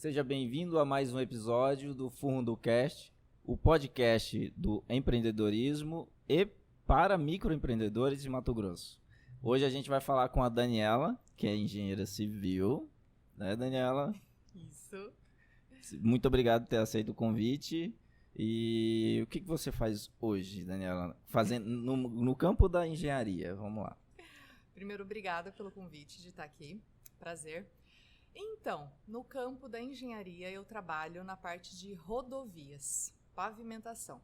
Seja bem-vindo a mais um episódio do FundoCast, o podcast do empreendedorismo e para microempreendedores de Mato Grosso. Hoje a gente vai falar com a Daniela, que é engenheira civil, né, Daniela? Isso. Muito obrigado por ter aceito o convite. E o que você faz hoje, Daniela? Fazendo no campo da engenharia, vamos lá. Primeiro, obrigada pelo convite de estar aqui. Prazer. Então, no campo da engenharia, eu trabalho na parte de rodovias, pavimentação.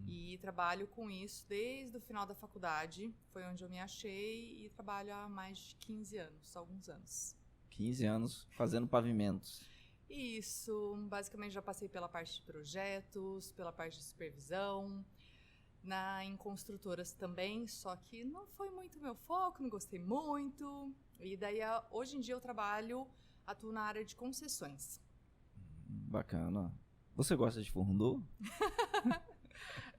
E trabalho com isso desde o final da faculdade, foi onde eu me achei, e trabalho há mais de 15 anos, alguns anos. 15 anos fazendo pavimentos. Isso, basicamente já passei pela parte de projetos, pela parte de supervisão, em construtoras também, só que não foi muito meu foco, não gostei muito. E daí, hoje em dia eu atuo na área de concessões. Bacana. Você gosta de furundu?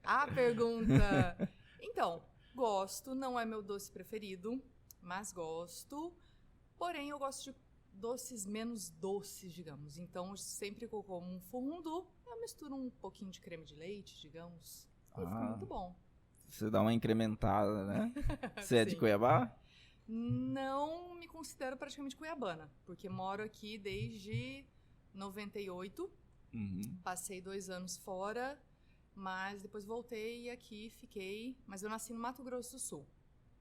A pergunta... Então, gosto, não é meu doce preferido, mas gosto. Porém, eu gosto de doces menos doces, digamos. Então, sempre que eu como um furundu, eu misturo um pouquinho de creme de leite, digamos. E fica muito bom. Você dá uma incrementada, né? Você é de Cuiabá? Não me considero praticamente cuiabana, porque moro aqui desde 98. Passei 2 anos fora, mas depois voltei e aqui fiquei. Mas eu nasci no Mato Grosso do Sul.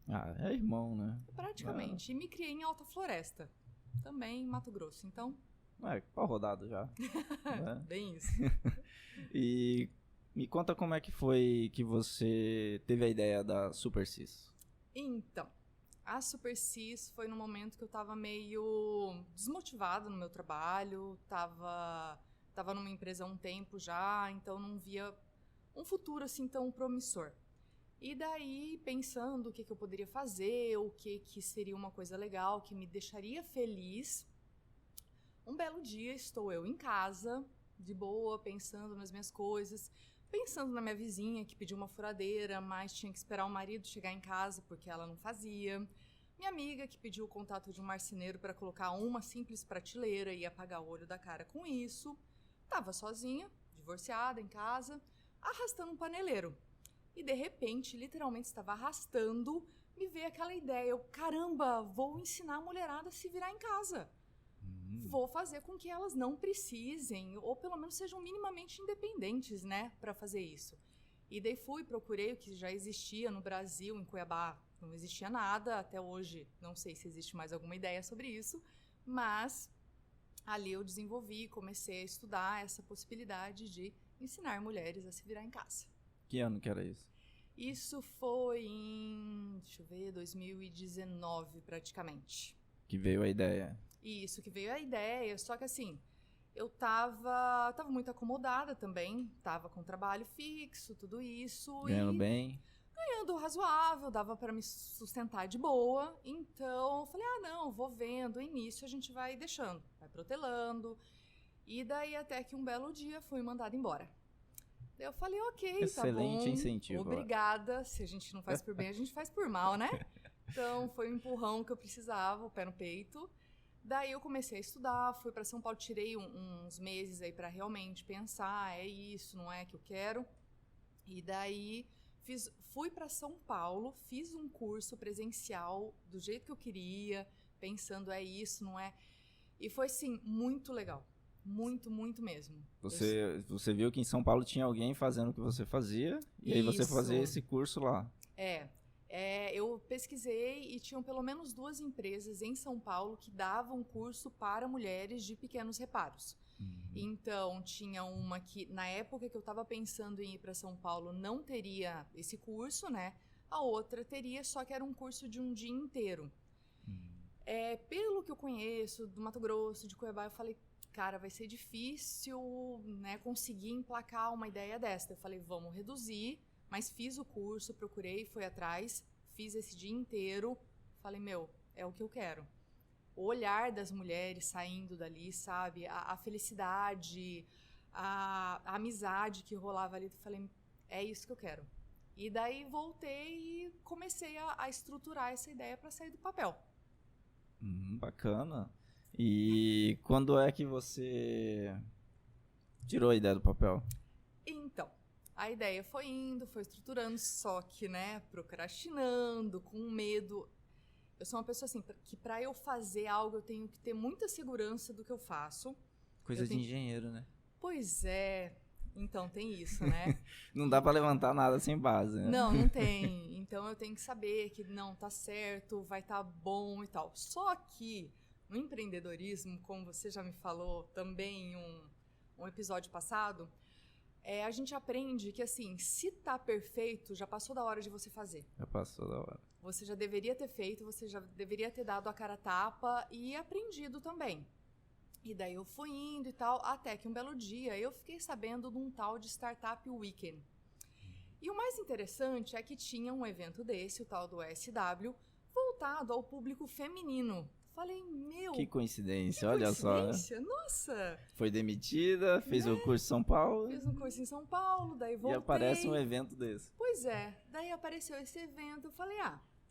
Ah, é irmão, né? Praticamente. E me criei em Alta Floresta, também em Mato Grosso. Então... pau rodado já. Né? Bem isso. E me conta como é que foi que você teve a ideia da SuperSys. Então, a SuperSys foi no momento que eu tava meio desmotivada no meu trabalho, tava numa empresa há um tempo já, então não via um futuro assim tão promissor. E daí, pensando o que eu poderia fazer, o que seria uma coisa legal, que me deixaria feliz, um belo dia estou eu em casa, de boa, pensando nas minhas coisas, pensando na minha vizinha que pediu uma furadeira, mas tinha que esperar o marido chegar em casa porque ela não fazia. Minha amiga que pediu o contato de um marceneiro para colocar uma simples prateleira e apagar o olho da cara com isso. Tava sozinha, divorciada, em casa, arrastando um paneleiro. E de repente, literalmente estava arrastando, me veio aquela ideia. Eu, caramba, vou ensinar a mulherada a se virar em casa. Vou fazer com que elas não precisem, ou pelo menos sejam minimamente independentes, né, para fazer isso. E daí procurei o que já existia no Brasil, em Cuiabá, não existia nada, até hoje não sei se existe mais alguma ideia sobre isso, mas ali eu desenvolvi, comecei a estudar essa possibilidade de ensinar mulheres a se virar em casa. Que ano que era isso? Isso foi em, 2019 praticamente. Que veio a ideia. Isso, que veio a ideia, só que assim, eu tava muito acomodada também, tava com trabalho fixo, tudo isso. Ganhando bem? Ganhando razoável, dava para me sustentar de boa, então eu falei, não, vou vendo, o início a gente vai deixando, vai protelando, e daí até que um belo dia fui mandada embora. Daí eu falei, ok, excelente, tá bom, incentivo. Obrigada, se a gente não faz por bem, a gente faz por mal, né? Então foi um empurrão que eu precisava, o pé no peito. Daí eu comecei a estudar, fui para São Paulo, tirei uns meses aí para realmente pensar, é isso, não é que eu quero. E daí fui para São Paulo, fiz um curso presencial do jeito que eu queria, pensando é isso, não é? E foi sim muito legal, muito, muito mesmo. Você viu que em São Paulo tinha alguém fazendo o que você fazia e aí você fazia esse curso lá. Eu pesquisei e tinham pelo menos 2 empresas em São Paulo que davam curso para mulheres de pequenos reparos. Então, tinha uma que, na época que eu estava pensando em ir para São Paulo, não teria esse curso, né? A outra teria, só que era um curso de um dia inteiro. Pelo que eu conheço, do Mato Grosso, de Cuiabá, eu falei, cara, vai ser difícil, né, conseguir emplacar uma ideia dessa. Eu falei, vamos reduzir. Mas fiz o curso, procurei, fui atrás, fiz esse dia inteiro. Falei, é o que eu quero. O olhar das mulheres saindo dali, sabe? A felicidade, a amizade que rolava ali. Falei, é isso que eu quero. E daí voltei e comecei a estruturar essa ideia para sair do papel. Bacana. E quando é que você tirou a ideia do papel? Então, a ideia foi indo, foi estruturando, só que, né, procrastinando, com medo. Eu sou uma pessoa assim, que pra eu fazer algo eu tenho que ter muita segurança do que eu faço. Coisa de engenheiro, né? Pois é, então tem isso, né? Não dá pra levantar nada sem base, né? Não tem. Então eu tenho que saber que não, tá certo, vai tá bom e tal. Só que no empreendedorismo, como você já me falou também em um episódio passado, a gente aprende que assim, se tá perfeito, já passou da hora de você fazer. Já passou da hora. Você já deveria ter feito, você já deveria ter dado a cara a tapa e aprendido também. E daí eu fui indo e tal, até que um belo dia eu fiquei sabendo de um tal de Startup Weekend. E o mais interessante é que tinha um evento desse, o tal do SW, voltado ao público feminino. Falei, meu... Que coincidência, olha só. Coincidência, nossa! Foi demitida, fez o curso em São Paulo. Fiz um curso em São Paulo, daí voltei. E aparece um evento desse. Pois é, daí apareceu esse evento, eu falei,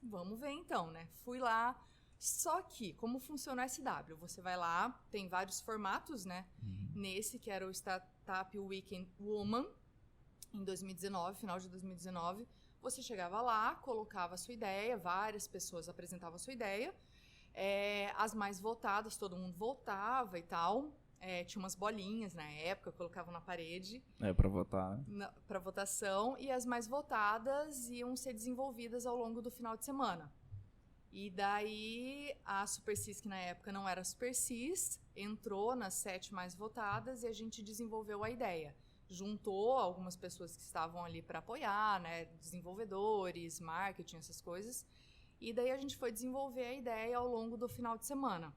vamos ver então, né? Fui lá, só que, como funciona o SW? Você vai lá, tem vários formatos, né? Nesse, que era o Startup Weekend Woman, em 2019, final de 2019, você chegava lá, colocava a sua ideia, várias pessoas apresentavam a sua ideia, as mais votadas, todo mundo votava e tal, tinha umas bolinhas na época, colocavam na parede. Pra votar. Para votação, e as mais votadas iam ser desenvolvidas ao longo do final de semana. E daí a Supersis, que na época não era Supersis, entrou nas 7 mais votadas e a gente desenvolveu a ideia. Juntou algumas pessoas que estavam ali para apoiar, né, desenvolvedores, marketing, essas coisas. E daí a gente foi desenvolver a ideia ao longo do final de semana.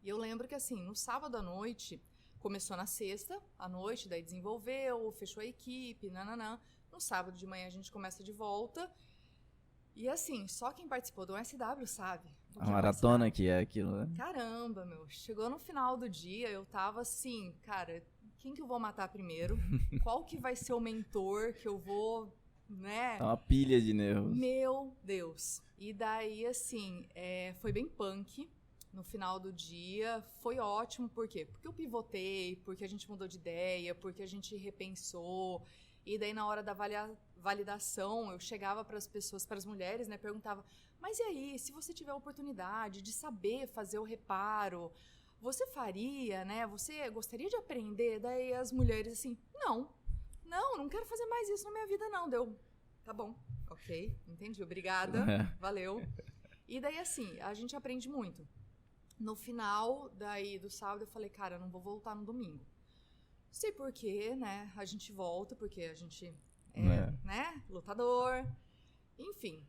E eu lembro que assim, no sábado à noite, começou na sexta à noite, daí desenvolveu, fechou a equipe, nananã. No sábado de manhã a gente começa de volta. E assim, só quem participou do SW sabe. A maratona que é aquilo, né? Caramba, meu. Chegou no final do dia, eu tava assim, cara, quem que eu vou matar primeiro? Qual que vai ser o mentor que eu vou, né? É uma pilha de nervos. Meu Deus. E daí, assim, foi bem punk no final do dia. Foi ótimo, por quê? Porque eu pivotei, porque a gente mudou de ideia, porque a gente repensou. E daí, na hora da validação, eu chegava para as pessoas, para as mulheres, né, perguntava, mas e aí, se você tiver a oportunidade de saber fazer o reparo, você faria, né? Você gostaria de aprender? Daí as mulheres assim, não quero fazer mais isso na minha vida, não. Deu, tá bom, ok, entendi, obrigada, valeu. E daí, assim, a gente aprende muito. No final daí do sábado, eu falei, cara, eu não vou voltar no domingo. Sei por quê, né? A gente volta, porque a gente né? Lutador. Enfim,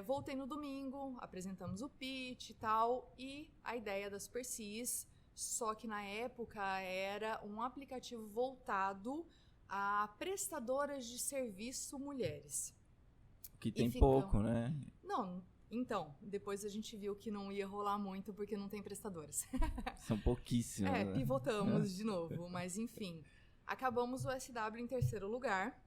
voltei no domingo, apresentamos o pitch e tal, e a ideia da Supersis, só que na época era um aplicativo voltado a prestadoras de serviço mulheres. Que tem pouco, né? Não, então, depois a gente viu que não ia rolar muito porque não tem prestadoras. São pouquíssimas. Né? Pivotamos de novo, mas enfim. Acabamos o SW em 3º lugar.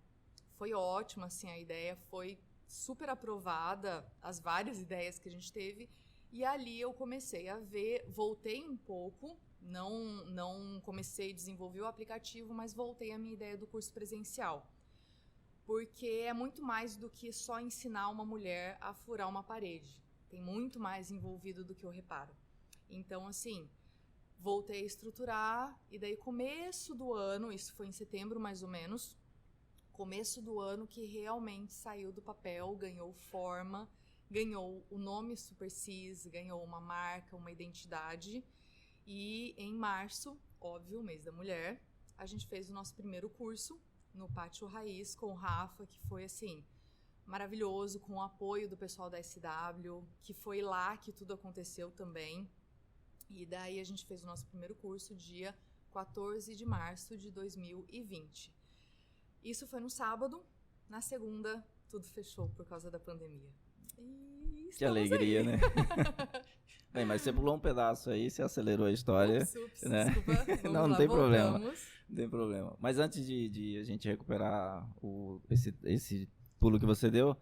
Foi ótimo, assim, a ideia foi super aprovada, as várias ideias que a gente teve. E ali eu comecei a ver, voltei um pouco, não comecei a desenvolver o aplicativo, mas voltei à minha ideia do curso presencial. Porque é muito mais do que só ensinar uma mulher a furar uma parede. Tem muito mais envolvido do que eu reparo. Então, assim, voltei a estruturar, e daí começo do ano, isso foi em setembro mais ou menos, começo do ano que realmente saiu do papel, ganhou forma, ganhou o nome Supersis, ganhou uma marca, uma identidade. E em março, óbvio, mês da mulher, a gente fez o nosso primeiro curso, no Pátio Raiz, com o Rafa, que foi, assim, maravilhoso, com o apoio do pessoal da SW, que foi lá que tudo aconteceu também. E daí a gente fez o nosso primeiro curso dia 14 de março de 2020. Isso foi no sábado. Na segunda, tudo fechou por causa da pandemia. Que alegria, né? Bem, mas você pulou um pedaço aí, você acelerou a história. Ups, né? Desculpa. Não tem problema. Não tem problema. Mas antes de a gente recuperar esse pulo que você deu,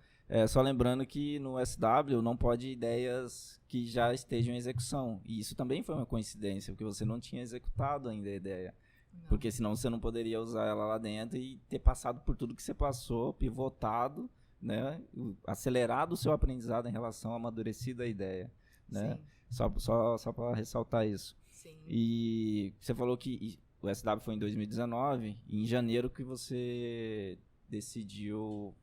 Só lembrando que no SW não pode ideias que já estejam em execução. E isso também foi uma coincidência, porque você não tinha executado ainda a ideia. Não. Porque senão você não poderia usar ela lá dentro e ter passado por tudo que você passou, pivotado, né? Acelerado o seu aprendizado em relação a amadurecido a ideia, né? Só para ressaltar isso. Sim. E você falou que o SW foi em 2019, e em janeiro que você decidiu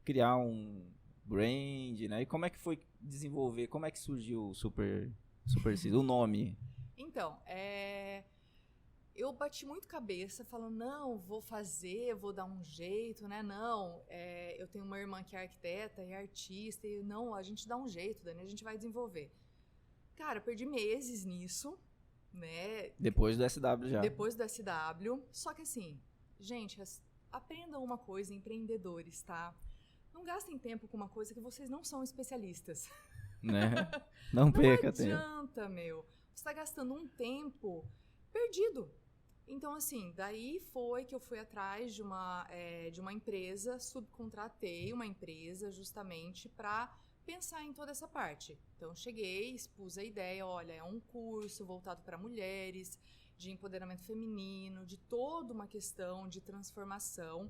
criar um brand, né? E como é que foi desenvolver, como é que surgiu o Super Seed, o nome? Então, eu bati muito cabeça, falando, não, vou fazer, vou dar um jeito, né? Não, eu tenho uma irmã que é arquiteta e artista, e não, a gente dá um jeito, Dani, a gente vai desenvolver. Cara, perdi meses nisso, né? Depois do SW já. Depois do SW, só que assim, gente, aprendam uma coisa, empreendedores, tá? Não gastem tempo com uma coisa que vocês não são especialistas. Né? Não perca tempo. Não adianta, meu. Você está gastando um tempo perdido. Então, assim, daí foi que eu fui atrás de uma empresa, subcontratei uma empresa justamente para pensar em toda essa parte. Então, cheguei, expus a ideia, olha, é um curso voltado para mulheres, de empoderamento feminino, de toda uma questão de transformação.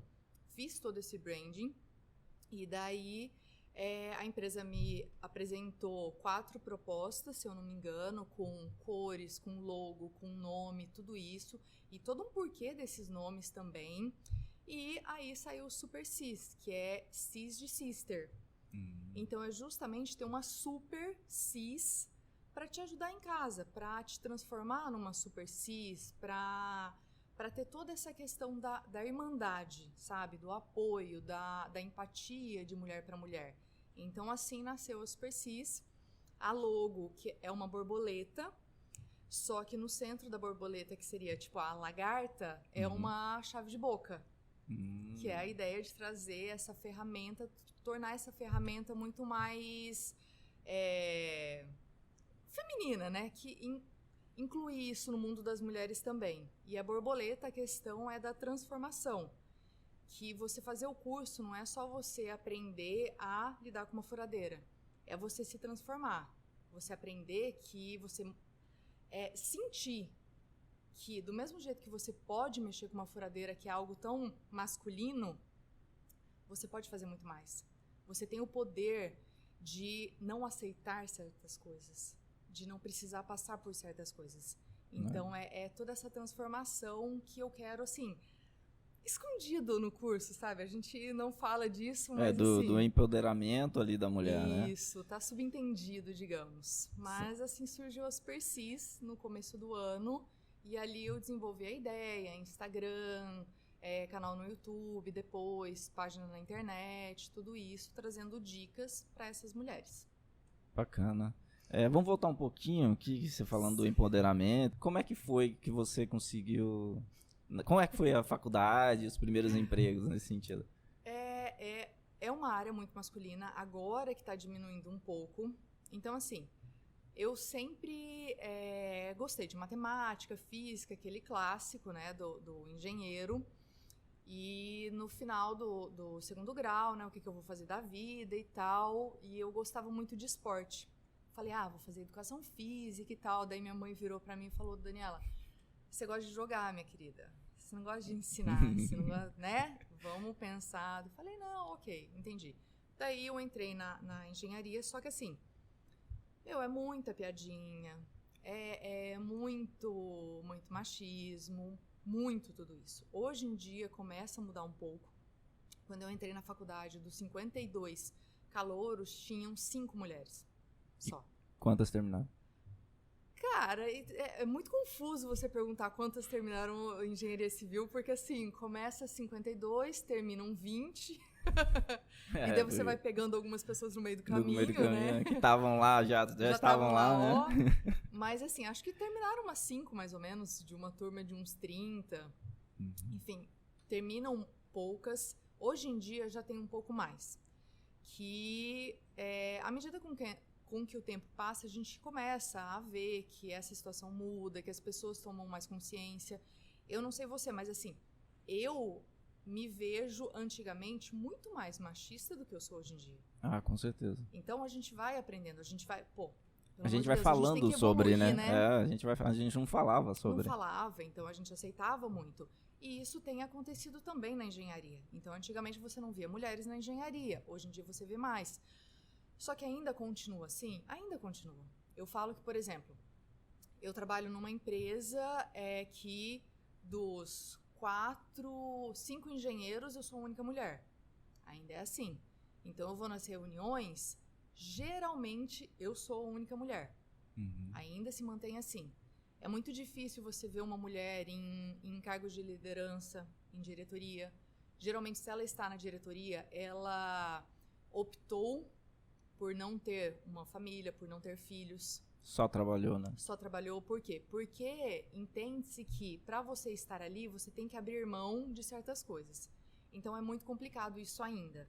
Fiz todo esse branding e daí a empresa me apresentou 4 propostas, se eu não me engano, com cores, com logo, com nome, tudo isso. E todo um porquê desses nomes também. E aí saiu o Super Sis, que é Sis de Sister. Então é justamente ter uma Super Sis para te ajudar em casa, para te transformar numa Super Sis, para ter toda essa questão da irmandade, sabe? Do apoio, da empatia de mulher para mulher. Então assim nasceu a Super Sis. A logo, que é uma borboleta, só que no centro da borboleta, que seria tipo a lagarta, é uma chave de boca. Que é a ideia de trazer essa ferramenta, tornar essa ferramenta muito mais feminina, né? Que inclui isso no mundo das mulheres também. E a borboleta, a questão é da transformação. Que você fazer o curso não é só você aprender a lidar com uma furadeira. É você se transformar. Você aprender que você sentir que do mesmo jeito que você pode mexer com uma furadeira, que é algo tão masculino, você pode fazer muito mais. Você tem o poder de não aceitar certas coisas, de não precisar passar por certas coisas. Então é toda essa transformação que eu quero, assim, escondido no curso, sabe? A gente não fala disso, mas assim... do empoderamento ali da mulher, né? Isso, tá subentendido, digamos. Mas assim surgiu a Super Sis no começo do ano, e ali eu desenvolvi a ideia, Instagram, canal no YouTube, depois página na internet, tudo isso, trazendo dicas para essas mulheres. Bacana. Vamos voltar um pouquinho aqui, você falando do empoderamento. Como é que foi que você conseguiu... Como é que foi a faculdade, os primeiros empregos nesse sentido? É uma área muito masculina, agora que está diminuindo um pouco. Então, assim, eu sempre gostei de matemática, física, aquele clássico, né, do engenheiro. E no final do segundo grau, né, o que eu vou fazer da vida e tal. E eu gostava muito de esporte. Falei, vou fazer educação física e tal. Daí minha mãe virou pra mim e falou, Daniela, você gosta de jogar, minha querida. Você não gosta de ensinar, você não gosta, né? Vamos pensar. Eu falei, não, ok, entendi. Daí eu entrei na engenharia, só que assim, é muita piadinha, muito machismo, muito tudo isso. Hoje em dia começa a mudar um pouco. Quando eu entrei na faculdade, dos 52 calouros, tinham 5 mulheres só. Quantas terminaram? Cara, é muito confuso você perguntar quantas terminaram engenharia civil, porque assim, começa 52, terminam 20, e daí você vai pegando algumas pessoas no meio do caminho, né? Que estavam lá, já estavam lá, né? Mas assim, acho que terminaram umas 5, mais ou menos, de uma turma de uns 30. Enfim, terminam poucas. Hoje em dia já tem um pouco mais. Que, à medida com que o tempo passa, a gente começa a ver que essa situação muda, que as pessoas tomam mais consciência. Eu não sei você, mas assim, eu me vejo antigamente muito mais machista do que eu sou hoje em dia. Ah, com certeza. Então a gente vai aprendendo, a gente vai, A gente vai falando sobre, né? A gente não falava sobre. Não falava, então a gente aceitava muito. E isso tem acontecido também na engenharia. Então, antigamente você não via mulheres na engenharia. Hoje em dia você vê mais. Só que ainda continua assim? Ainda continua. Eu falo que, por exemplo, eu trabalho numa empresa que dos 5 engenheiros eu sou a única mulher. Ainda é assim. Então, eu vou nas reuniões, geralmente eu sou a única mulher. Uhum. Ainda se mantém assim. É muito difícil você ver uma mulher em cargos de liderança, em diretoria. Geralmente, se ela está na diretoria, ela optou por não ter uma família, por não ter filhos. Só trabalhou, né? Só trabalhou por quê? Porque entende-se que para você estar ali, você tem que abrir mão de certas coisas. Então, é muito complicado isso ainda.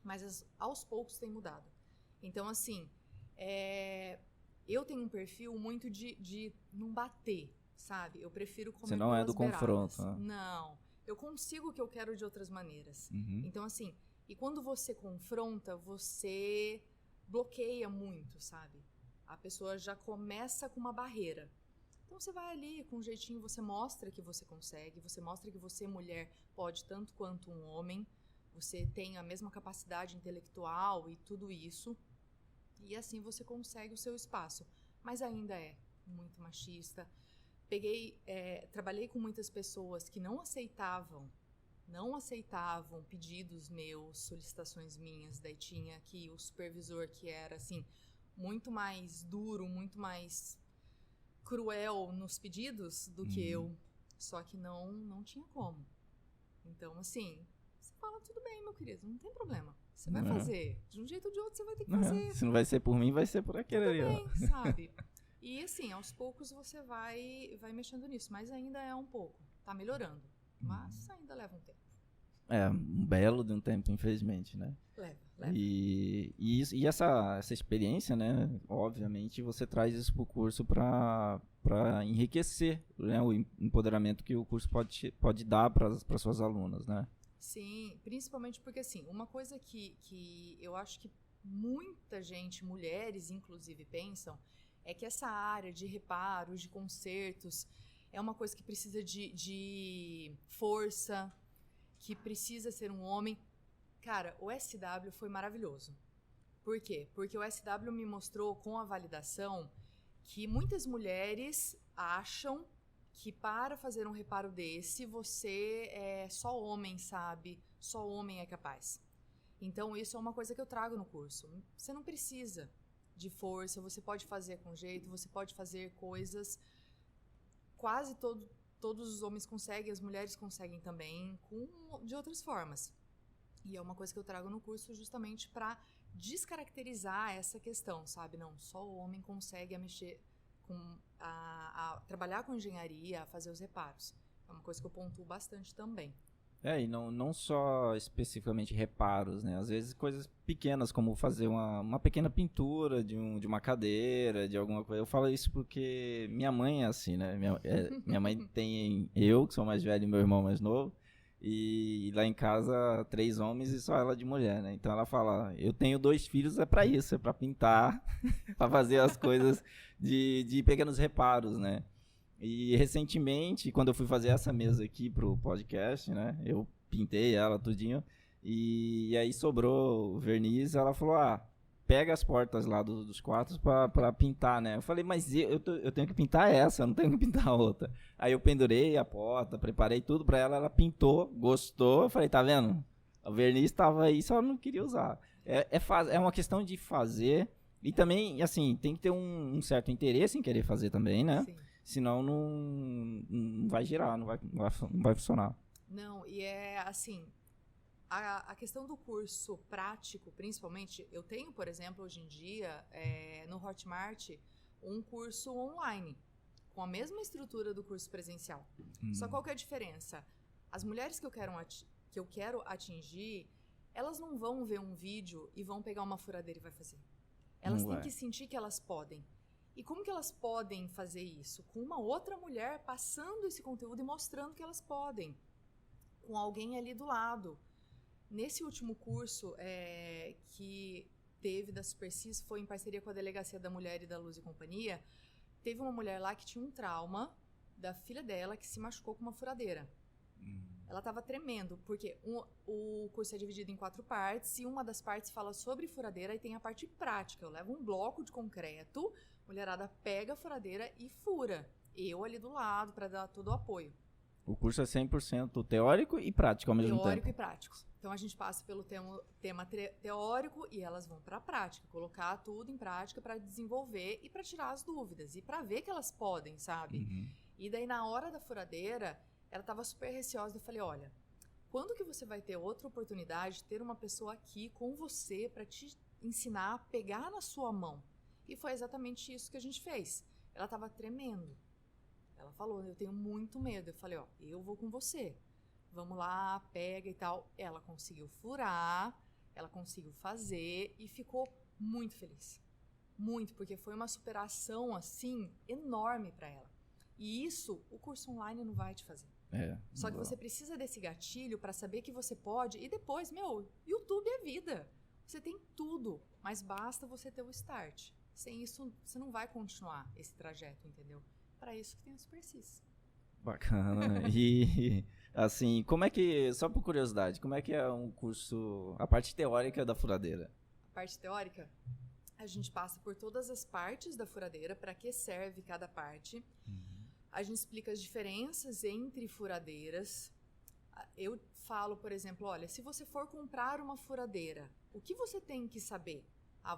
Mas aos poucos tem mudado. Então, assim, eu tenho um perfil muito de não bater, sabe? Eu prefiro comer Você não é do beiradas. confronto, né? Não. Eu consigo o que eu quero de outras maneiras. Uhum. Então, assim, e quando você confronta, você bloqueia muito, sabe? A pessoa já começa com uma barreira. Então, você vai ali, com um jeitinho, você mostra que você consegue, você mostra que você, mulher, pode tanto quanto um homem, você tem a mesma capacidade intelectual e tudo isso. E assim você consegue o seu espaço. Mas ainda é muito machista. Trabalhei com muitas pessoas que não aceitavam pedidos meus, solicitações minhas. Daí tinha aqui o supervisor que era assim, muito mais duro, muito mais cruel nos pedidos do que eu. Só que não tinha como. Então, assim, você fala, tudo bem, meu querido, não tem problema. Você vai fazer. De um jeito ou de outro, você vai ter que fazer. Se não vai ser por mim, vai ser por aquele ali. Tudo bem, sabe? E assim, aos poucos você vai mexendo nisso. Mas ainda é um pouco. Tá melhorando. Mas ainda leva um tempo. Um belo de um tempo, infelizmente, né? Leva. E essa experiência, né? Obviamente, você traz isso pro curso para enriquecer, né, o empoderamento que o curso pode dar para suas alunas, né? Sim, principalmente porque, assim, uma coisa que eu acho que muita gente, mulheres inclusive, pensam, é que essa área de reparos, de consertos, é uma coisa que precisa de força, que precisa ser um homem. Cara, o SW foi maravilhoso. Por quê? Porque o SW me mostrou com a validação que muitas mulheres acham que para fazer um reparo desse, você é só homem, sabe? Só homem é capaz. Então, isso é uma coisa que eu trago no curso. Você não precisa de força, você pode fazer com jeito, você pode fazer coisas. Quase todos os homens conseguem, as mulheres conseguem também, de outras formas. E é uma coisa que eu trago no curso justamente para descaracterizar essa questão, sabe? Não, só o homem consegue mexer a trabalhar com engenharia, a fazer os reparos. É uma coisa que eu pontuo bastante também. E não só especificamente reparos, né? Às vezes coisas pequenas, como fazer uma pequena pintura de uma cadeira, de alguma coisa. Eu falo isso porque minha mãe é assim, né? Minha mãe tem eu, que sou mais velho, e meu irmão mais novo. E lá em casa, 3 homens e só ela de mulher, né? Então ela fala, eu tenho 2 filhos, é pra isso, é pra pintar, pra fazer as coisas de pequenos reparos, né? E recentemente, quando eu fui fazer essa mesa aqui pro podcast, né? Eu pintei ela tudinho, e aí sobrou o verniz, ela falou, pega as portas lá dos quartos pra pintar, né? Eu falei, mas eu tenho que pintar essa, eu não tenho que pintar a outra. Aí eu pendurei a porta, preparei tudo pra ela, ela pintou, gostou. Eu falei, tá vendo? O verniz tava aí, só não queria usar. É uma questão de fazer, e também, assim, tem que ter um certo interesse em querer fazer também, né? Sim. Senão não vai girar, não vai funcionar. Não, e é assim... A questão do curso prático, principalmente, eu tenho, por exemplo, hoje em dia, no Hotmart, um curso online, com a mesma estrutura do curso presencial. Só qual que é a diferença? As mulheres que eu quero atingir, elas não vão ver um vídeo e vão pegar uma furadeira e vai fazer. Elas têm que sentir que elas podem. E como que elas podem fazer isso? Com uma outra mulher passando esse conteúdo e mostrando que elas podem. com alguém ali do lado. Nesse último curso que teve da Supercis, foi em parceria com a Delegacia da Mulher e da Luz e Companhia, teve uma mulher lá que tinha um trauma da filha dela que se machucou com uma furadeira. Ela estava tremendo, porque o curso é dividido em 4 partes, e uma das partes fala sobre furadeira e tem a parte prática. Eu levo um bloco de concreto, a mulherada pega a furadeira e fura. Eu ali do lado para dar todo o apoio. O curso é 100% teórico e prático ao mesmo tempo. Teórico e prático. Então, a gente passa pelo tema teórico e elas vão para a prática, colocar tudo em prática para desenvolver e para tirar as dúvidas e para ver que elas podem, sabe? E daí, na hora da furadeira, ela estava super receosa. Eu falei, olha, quando que você vai ter outra oportunidade de ter uma pessoa aqui com você para te ensinar a pegar na sua mão? E foi exatamente isso que a gente fez. Ela estava tremendo. Ela falou, eu tenho muito medo. Eu falei, ó, eu vou com você. Vamos lá, pega e tal. Ela conseguiu furar, ela conseguiu fazer e ficou muito feliz. Muito, porque foi uma superação, assim, enorme para ela. E isso, o curso online não vai te fazer. Só que você precisa desse gatilho para saber que você pode. E depois, YouTube é vida. Você tem tudo, mas basta você ter o start. Sem isso, você não vai continuar esse trajeto, entendeu? Para isso que tem a Supercis. Bacana. E, assim, como é que, só por curiosidade, como é que é um curso, a parte teórica da furadeira? A parte teórica, a gente passa por todas as partes da furadeira, para que serve cada parte. A gente explica as diferenças entre furadeiras. Eu falo, por exemplo, olha, se você for comprar uma furadeira, o que você tem que saber?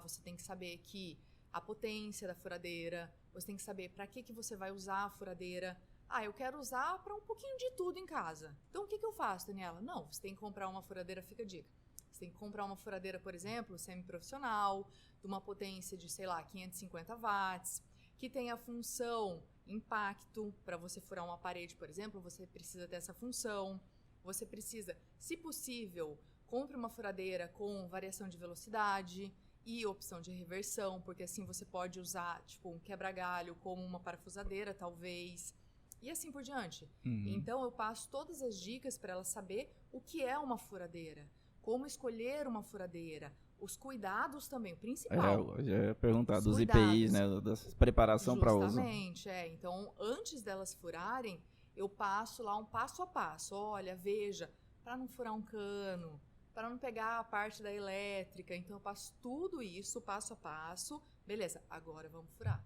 Você tem que saber que a potência da furadeira, você tem que saber para que você vai usar a furadeira. Eu quero usar para um pouquinho de tudo em casa. Então, o que eu faço, Daniela? Não, você tem que comprar uma furadeira, fica a dica. Você tem que comprar uma furadeira, por exemplo, semi-profissional, de uma potência de, 550 watts, que tem a função impacto. Para você furar uma parede, por exemplo, você precisa ter essa função. Você precisa, se possível, compre uma furadeira com variação de velocidade e opção de reversão, porque assim você pode usar um quebra-galho como uma parafusadeira, talvez, e assim por diante. Então eu passo todas as dicas para ela saber o que é uma furadeira, como escolher uma furadeira, os cuidados também, o principal. Eu já ia perguntar dos IPIs, né, da preparação para uso. Justamente, então antes delas furarem, eu passo lá um passo a passo. Olha, veja, para não furar um cano, para não pegar a parte da elétrica. Então, eu passo tudo isso, passo a passo. Beleza, agora vamos furar.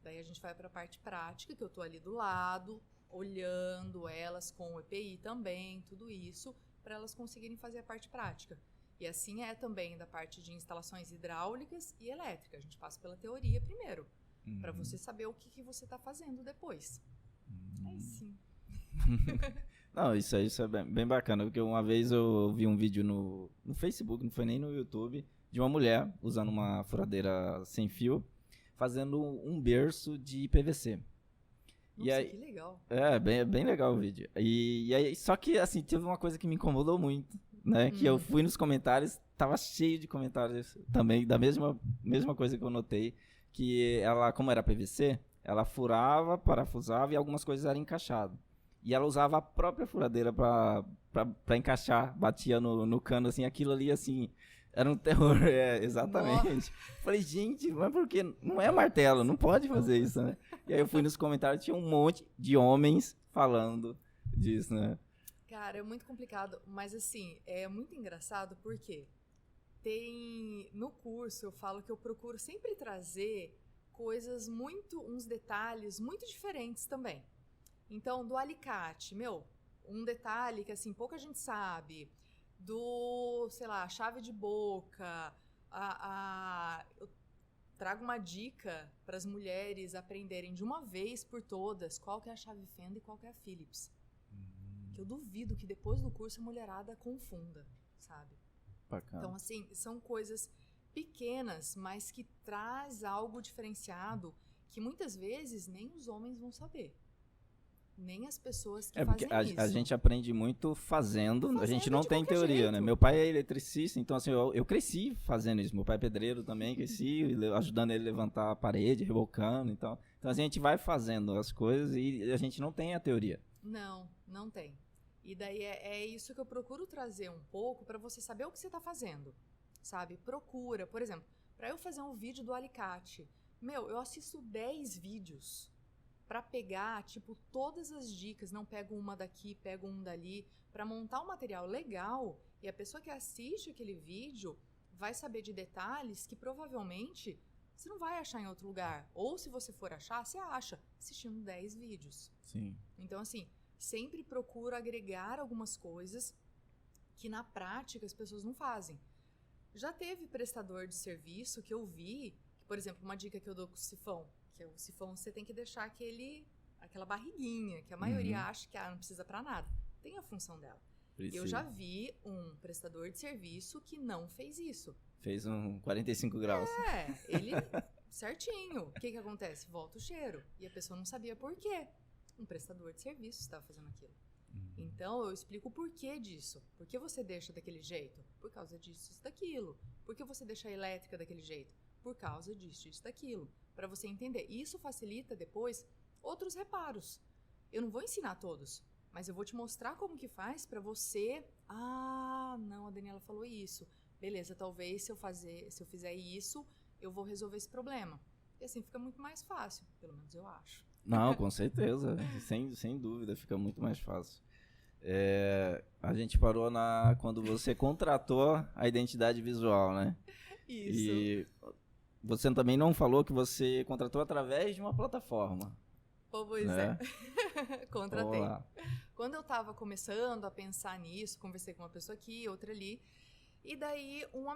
Daí a gente vai para a parte prática, que eu estou ali do lado, olhando elas com o EPI também, tudo isso, para elas conseguirem fazer a parte prática. E assim é também da parte de instalações hidráulicas e elétricas. A gente passa pela teoria primeiro, para você saber o que você está fazendo depois. Aí sim. Não, isso é bem bacana, porque uma vez eu vi um vídeo no Facebook, não foi nem no YouTube, de uma mulher usando uma furadeira sem fio, fazendo um berço de PVC. Nossa, e aí, que legal. Bem legal o vídeo. E aí, só que, assim, teve uma coisa que me incomodou muito, né, que eu fui nos comentários, tava cheio de comentários também, da mesma coisa que eu notei, que ela, como era PVC, ela furava, parafusava e algumas coisas eram encaixadas. E ela usava a própria furadeira pra encaixar, batia no cano, assim, aquilo ali, assim, era um terror, exatamente. Nossa. Falei, gente, mas por quê? Não é martelo, não pode fazer isso, né? E aí eu fui nos comentários, tinha um monte de homens falando disso, né? Cara, é muito complicado, mas assim, é muito engraçado porque no curso eu falo que eu procuro sempre trazer coisas uns detalhes muito diferentes também. Então, do alicate, um detalhe que assim, pouca gente sabe, chave de boca, eu trago uma dica para as mulheres aprenderem de uma vez por todas qual que é a chave Fenda e qual que é a Phillips. Que eu duvido que depois do curso a mulherada confunda, sabe? Bacana. Então, assim, são coisas pequenas, mas que traz algo diferenciado que muitas vezes nem os homens vão saber. Nem as pessoas que fazem isso. A gente aprende muito fazendo, a gente não tem teoria, jeito, né? Meu pai é eletricista, então assim, eu cresci fazendo isso. Meu pai é pedreiro também, cresci ajudando ele a levantar a parede, rebocando, então a gente vai fazendo as coisas e a gente não tem a teoria. Não tem. E daí é isso que eu procuro trazer um pouco para você saber o que você está fazendo, sabe? Procura, por exemplo, para eu fazer um vídeo do alicate, eu assisto 10 vídeos para pegar, tipo, todas as dicas, não pego uma daqui, pego um dali, para montar um material legal, e a pessoa que assiste aquele vídeo vai saber de detalhes que provavelmente você não vai achar em outro lugar. Ou se você for achar, você acha assistindo 10 vídeos. Sim. Então, assim, sempre procuro agregar algumas coisas que na prática as pessoas não fazem. Já teve prestador de serviço que eu vi, que, por exemplo, uma dica que eu dou com o sifão, que é o sifão você tem que deixar aquela barriguinha, que a maioria acha que não precisa pra nada. Tem a função dela. Precisa. Eu já vi um prestador de serviço que não fez isso. Fez um 45 graus. Ele certinho. O que acontece? Volta o cheiro. E a pessoa não sabia por quê. Um prestador de serviço estava fazendo aquilo. Então, eu explico o porquê disso. Por que você deixa daquele jeito? Por causa disso, isso, daquilo. Por que você deixa a elétrica daquele jeito? Por causa disso, isso, daquilo. Para você entender. Isso facilita depois outros reparos. Eu não vou ensinar todos, mas eu vou te mostrar como que faz para você... não, a Daniela falou isso. Beleza, talvez se eu fizer isso, eu vou resolver esse problema. E assim fica muito mais fácil, pelo menos eu acho. Não, com certeza. sem dúvida, fica muito mais fácil. A gente parou quando você contratou a identidade visual, né? Isso. E você também não falou que você contratou através de uma plataforma. Pois é. Contratei. Olá. Quando eu estava começando a pensar nisso, conversei com uma pessoa aqui, outra ali, e daí uma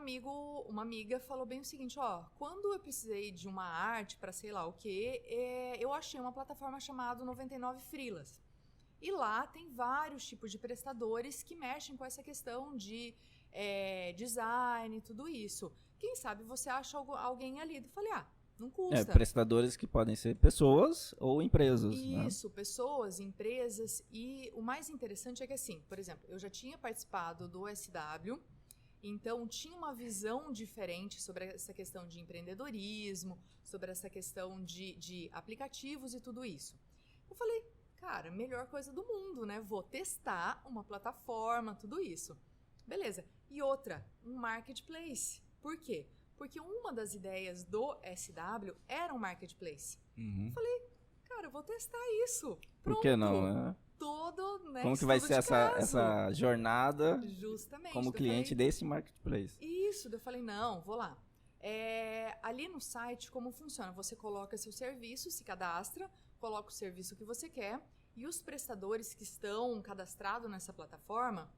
amiga falou bem o seguinte, quando eu precisei de uma arte para sei lá o quê, eu achei uma plataforma chamada 99 Freelas. E lá tem vários tipos de prestadores que mexem com essa questão de design e tudo isso. Quem sabe você acha alguém ali. Eu falei, não custa. Prestadores que podem ser pessoas ou empresas. Isso, né? Pessoas, empresas. E o mais interessante é que, assim, por exemplo, eu já tinha participado do SW, então tinha uma visão diferente sobre essa questão de empreendedorismo, sobre essa questão de aplicativos e tudo isso. Eu falei, cara, melhor coisa do mundo, né? Vou testar uma plataforma, tudo isso. Beleza. E outra, um marketplace. Por quê? Porque uma das ideias do SW era um marketplace. Eu falei, cara, eu vou testar isso. Pronto. Por que não, né? Como que vai ser essa jornada justamente, como cliente desse marketplace? Isso, eu falei, não, vou lá. Ali no site, como funciona? Você coloca seu serviço, se cadastra, coloca o serviço que você quer e os prestadores que estão cadastrados nessa plataforma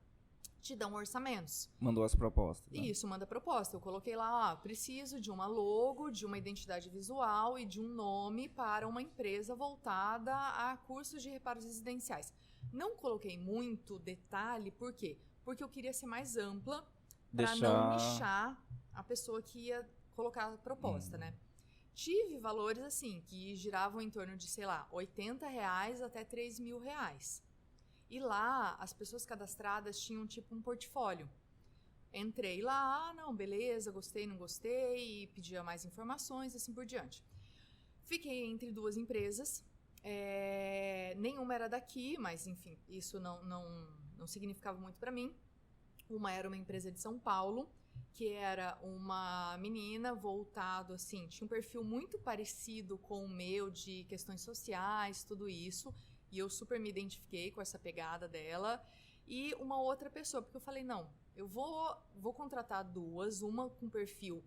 te dão orçamentos. Mandou as propostas. Né? Isso, manda proposta. Eu coloquei lá, preciso de uma logo, de uma identidade visual e de um nome para uma empresa voltada a cursos de reparos residenciais. Não coloquei muito detalhe, por quê? Porque eu queria ser mais ampla para não nichar a pessoa que ia colocar a proposta, né? Tive valores assim, que giravam em torno de, sei lá, R$80 até R$3.000. E lá, as pessoas cadastradas tinham tipo um portfólio. Entrei lá, não, beleza, gostei, não gostei, pedia mais informações, assim por diante. Fiquei entre duas empresas, nenhuma era daqui, mas enfim, isso não significava muito para mim. Uma era uma empresa de São Paulo, que era uma menina voltado, assim, tinha um perfil muito parecido com o meu, de questões sociais, tudo isso. E eu super me identifiquei com essa pegada dela. E uma outra pessoa, porque eu falei, não, eu vou contratar duas, uma com perfil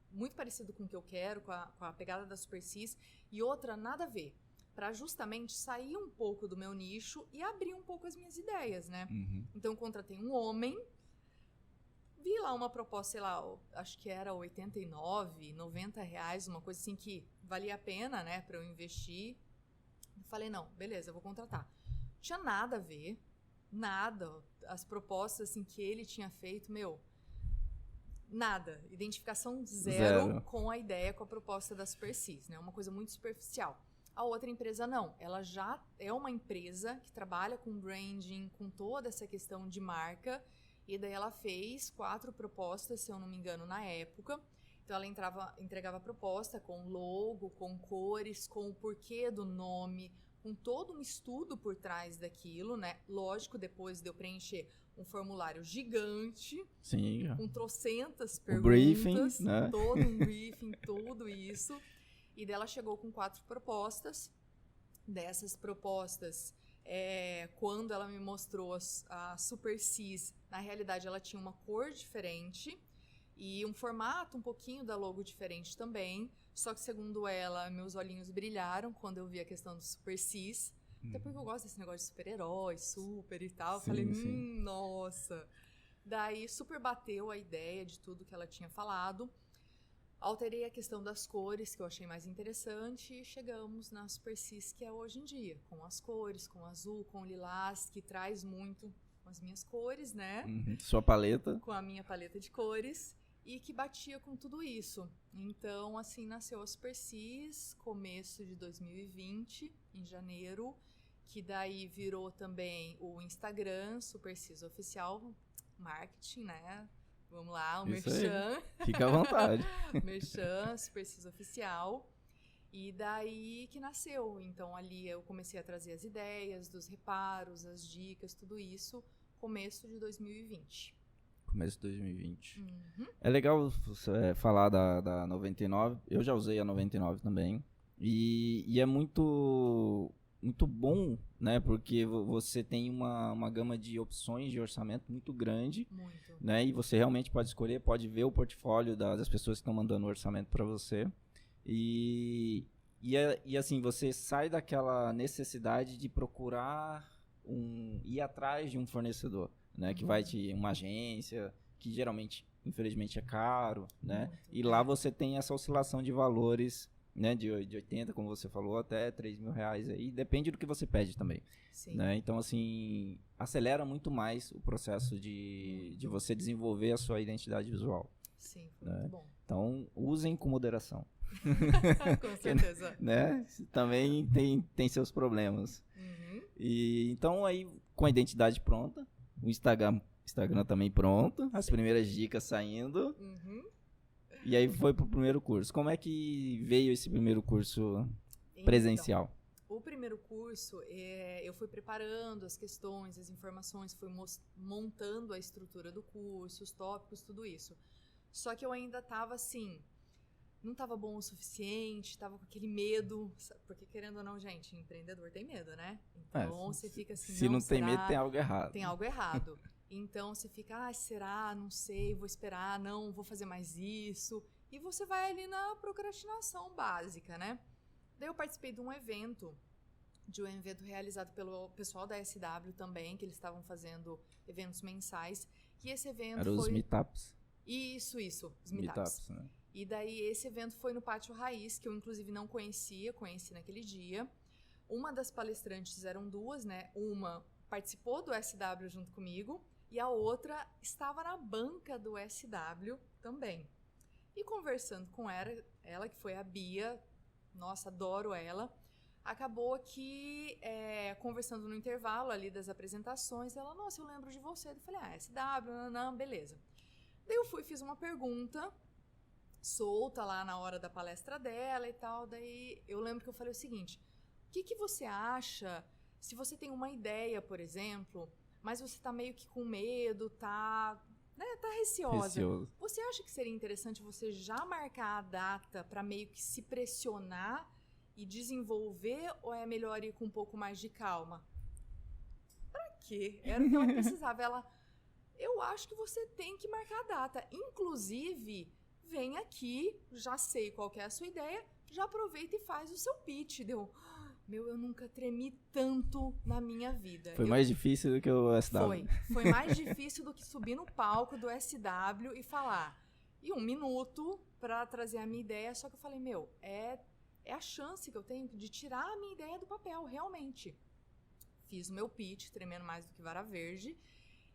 muito parecido com o que eu quero, com a pegada da Supersis, e outra nada a ver, para justamente sair um pouco do meu nicho e abrir um pouco as minhas ideias, né? Então, eu contratei um homem, vi lá uma proposta, sei lá, acho que era R$89, R$90, uma coisa assim que valia a pena, né, para eu investir. Falei, não, beleza, eu vou contratar. Tinha nada a ver, nada. As propostas assim, que ele tinha feito, nada. Identificação zero com a ideia, com a proposta da Supersis, né? Uma coisa muito superficial. A outra empresa não. Ela já é uma empresa que trabalha com branding, com toda essa questão de marca. E daí ela fez 4 propostas, se eu não me engano, na época. Então, ela entregava a proposta com logo, com cores, com o porquê do nome, com todo um estudo por trás daquilo, né? Lógico, depois de eu preencher um formulário gigante, Sim. com trocentas O perguntas, briefing, né? todo um briefing, tudo isso. E dela chegou com 4 propostas. Dessas propostas, quando ela me mostrou a Super Cis, na realidade ela tinha uma cor diferente e um formato um pouquinho da logo diferente também. Só que, segundo ela, meus olhinhos brilharam quando eu vi a questão do Super Cis. Até porque eu gosto desse negócio de super-herói, super e tal. Sim, Falei, sim. nossa. Daí super bateu a ideia de tudo que ela tinha falado. Alterei a questão das cores, que eu achei mais interessante, e chegamos na Super Cis, que é hoje em dia, com as cores, com azul, com lilás, que traz muito com as minhas cores, né? Sua paleta. Com a minha paleta de cores, e que batia com tudo isso. Então, assim, nasceu a Super Cis, começo de 2020, em janeiro, que daí virou também o Instagram, Super Cis Oficial, marketing, né? Vamos lá, o Isso merchan. aí. Fica à vontade. Merchan, Super Cis Oficial. E daí que nasceu. Então, ali eu comecei a trazer as ideias dos reparos, as dicas, tudo isso, começo de 2020. Começo de 2020. Uhum. É legal você falar da 99. Eu já usei a 99 também. E é muito bom, né? Porque você tem uma gama de opções de orçamento muito grande. Muito. Né? E você realmente pode escolher, pode ver o portfólio das pessoas que estão mandando o orçamento para você. E assim, você sai daquela necessidade de procurar ir atrás de um fornecedor, né? Que vai uma agência, que geralmente, infelizmente, é caro, né? Muito. E lá você tem essa oscilação de valores, né? De 80, como você falou, até 3 mil reais aí. Depende do que você pede também. Sim. Né? Então, assim, acelera muito mais o processo de você desenvolver a sua identidade visual. Sim, foi Né? muito bom. Então, usem com moderação. Com certeza. Né? Também tem seus problemas. Uhum. E então, aí, com a identidade pronta, o Instagram também pronto, as primeiras dicas saindo, Uhum. e aí foi pro primeiro curso. Como é que veio esse primeiro curso presencial? Então, o primeiro curso, eu fui preparando as questões, as informações, fui montando a estrutura do curso, os tópicos, tudo isso. Só que eu ainda estava assim, não estava bom o suficiente, estava com aquele medo, porque querendo ou não, gente, empreendedor tem medo, né? Então você fica assim, se não tem será? medo, tem algo errado. Tem algo errado. Então você fica, será? Não sei, vou esperar, não, vou fazer mais isso. E você vai ali na procrastinação básica, né? Daí eu participei de um evento realizado pelo pessoal da SW também, que eles estavam fazendo eventos mensais. E esse evento Era os meetups. Isso, os meetups. Né? E daí esse evento foi no Pátio Raiz, que eu inclusive não conheci naquele dia. Uma das palestrantes eram 2, né? Uma participou do SW junto comigo e a outra estava na banca do SW também. E conversando com ela que foi a Bia, nossa, adoro ela, acabou que, conversando no intervalo ali das apresentações, ela, nossa, eu lembro de você. Eu falei, SW, não, beleza. Daí eu fiz uma pergunta solta lá na hora da palestra dela e tal, daí eu lembro que eu falei o seguinte, o que você acha, se você tem uma ideia, por exemplo, mas você tá meio que com medo, tá receosa. Você acha que seria interessante você já marcar a data para meio que se pressionar e desenvolver, ou é melhor ir com um pouco mais de calma? Pra quê? Era o que ela precisava. Eu acho que você tem que marcar a data. Inclusive, vem aqui, já sei qual que é a sua ideia, já aproveita e faz o seu pitch. Eu nunca tremi tanto na minha vida. Foi mais difícil do que o SW. Foi mais difícil do que subir no palco do SW e falar. E 1 minuto para trazer a minha ideia, só que eu falei, é a chance que eu tenho de tirar a minha ideia do papel, realmente. Fiz o meu pitch, tremendo mais do que vara verde,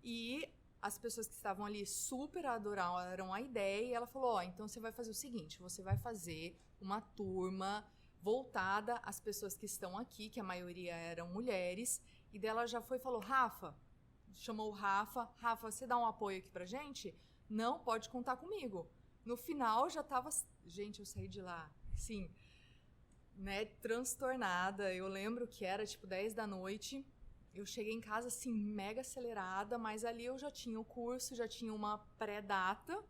e as pessoas que estavam ali super adoraram a ideia, e ela falou, então você vai fazer o seguinte, você vai fazer uma turma voltada às pessoas que estão aqui, que a maioria eram mulheres, e dela já foi e falou, chamou o Rafa, você dá um apoio aqui pra gente? Não, pode contar comigo. No final já tava, gente, eu saí de lá, sim, né, transtornada. Eu lembro que era tipo 10 da noite. Eu cheguei em casa assim, mega acelerada, mas ali eu já tinha o curso, já tinha uma pré-data.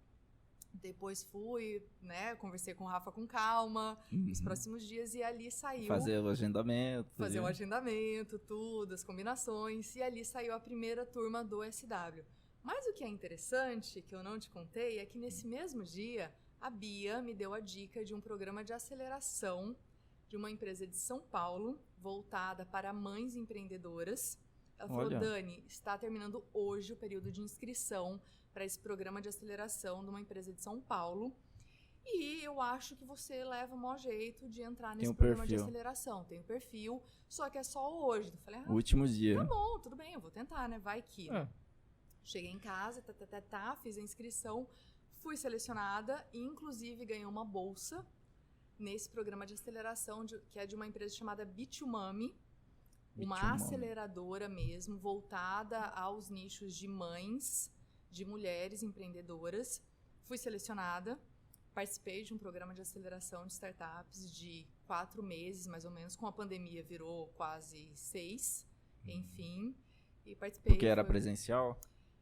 Depois fui, né, conversei com o Rafa com calma, nos próximos dias, e ali saiu... Fazer o agendamento. Fazer o agendamento, tudo, as combinações, e ali saiu a primeira turma do SW. Mas o que é interessante, que eu não te contei, é que nesse mesmo dia, a Bia me deu a dica de um programa de aceleração de uma empresa de São Paulo, voltada para mães empreendedoras. Ela falou, Dani, está terminando hoje o período de inscrição para esse programa de aceleração de uma empresa de São Paulo. E eu acho que você leva o maior jeito de entrar nesse programa de aceleração. Tem o perfil, só que é só hoje. Eu falei, último dia. Tá bom, tudo bem, eu vou tentar, né? Vai que. Cheguei em casa, fiz a inscrição, fui selecionada e inclusive ganhei uma bolsa nesse programa de aceleração, que é de uma empresa chamada Bitumami, uma aceleradora mesmo, voltada aos nichos de mães, de mulheres empreendedoras. Fui selecionada, participei de um programa de aceleração de startups de 4 meses, mais ou menos. Com a pandemia virou quase 6, enfim. E participei. Porque era presencial?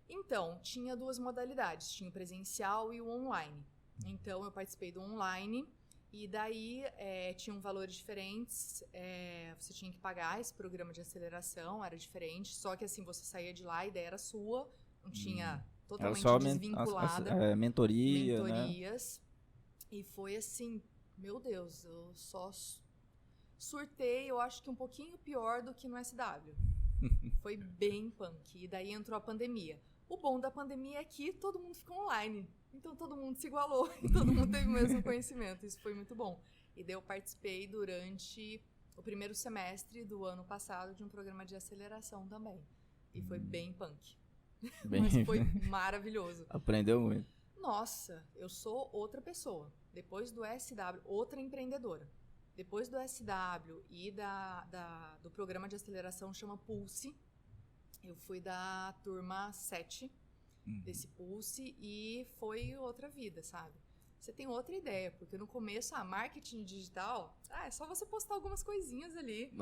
Então, tinha 2 modalidades. Tinha o presencial e o online. Então, eu participei do online. E daí, tinham valores diferentes. Você tinha que pagar esse programa de aceleração, era diferente. Só que, assim, você saía de lá, a ideia era sua. Não tinha... Totalmente só desvinculada. Mentorias. Né? E foi assim, meu Deus, eu só surtei, eu acho que um pouquinho pior do que no SW. Foi bem punk. E daí entrou a pandemia. O bom da pandemia é que todo mundo ficou online. Então todo mundo se igualou e todo mundo teve o mesmo conhecimento. Isso foi muito bom. E daí eu participei durante o primeiro semestre do ano passado de um programa de aceleração também. E foi bem punk. Mas foi maravilhoso. Aprendeu muito. Nossa, eu sou outra pessoa. Depois do SW, outra empreendedora. Depois do SW e do programa de aceleração chama Pulse, eu fui da turma 7 desse Pulse e foi outra vida, sabe? Você tem outra ideia, porque no começo, marketing digital, é só você postar algumas coisinhas ali.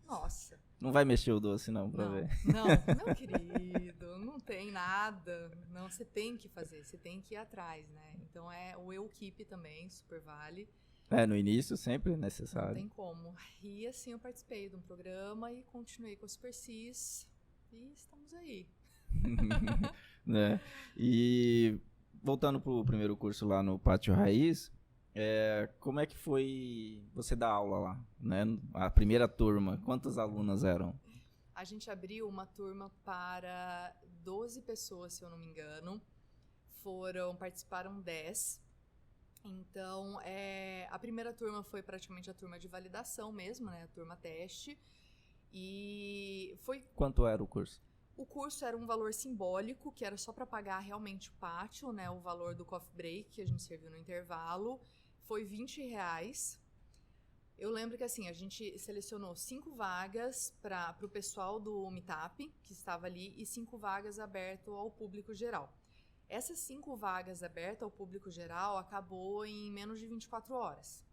Nossa. Não vai mexer o doce, não, pra ver. Não, meu querido, não tem nada. Não, você tem que fazer, você tem que ir atrás, né? Então, o eu keep também, super vale. No início sempre é necessário. Não tem como. E assim, eu participei de um programa e continuei com a Supersis e estamos aí. Né? E... voltando pro primeiro curso lá no Pátio Raiz, como é que foi você dar aula lá, né? A primeira turma, quantas alunas eram? A gente abriu uma turma para 12 pessoas, se eu não me engano. Participaram 10. Então, a primeira turma foi praticamente a turma de validação mesmo, né? A turma teste. E foi... Quanto era o curso? O curso era um valor simbólico, que era só para pagar realmente o pátio, né? O valor do coffee break que a gente serviu no intervalo. Foi R$20. Eu lembro que assim, a gente selecionou 5 vagas para o pessoal do Meetup, que estava ali, e 5 vagas abertas ao público geral. Essas 5 vagas abertas ao público geral acabou em menos de 24 horas.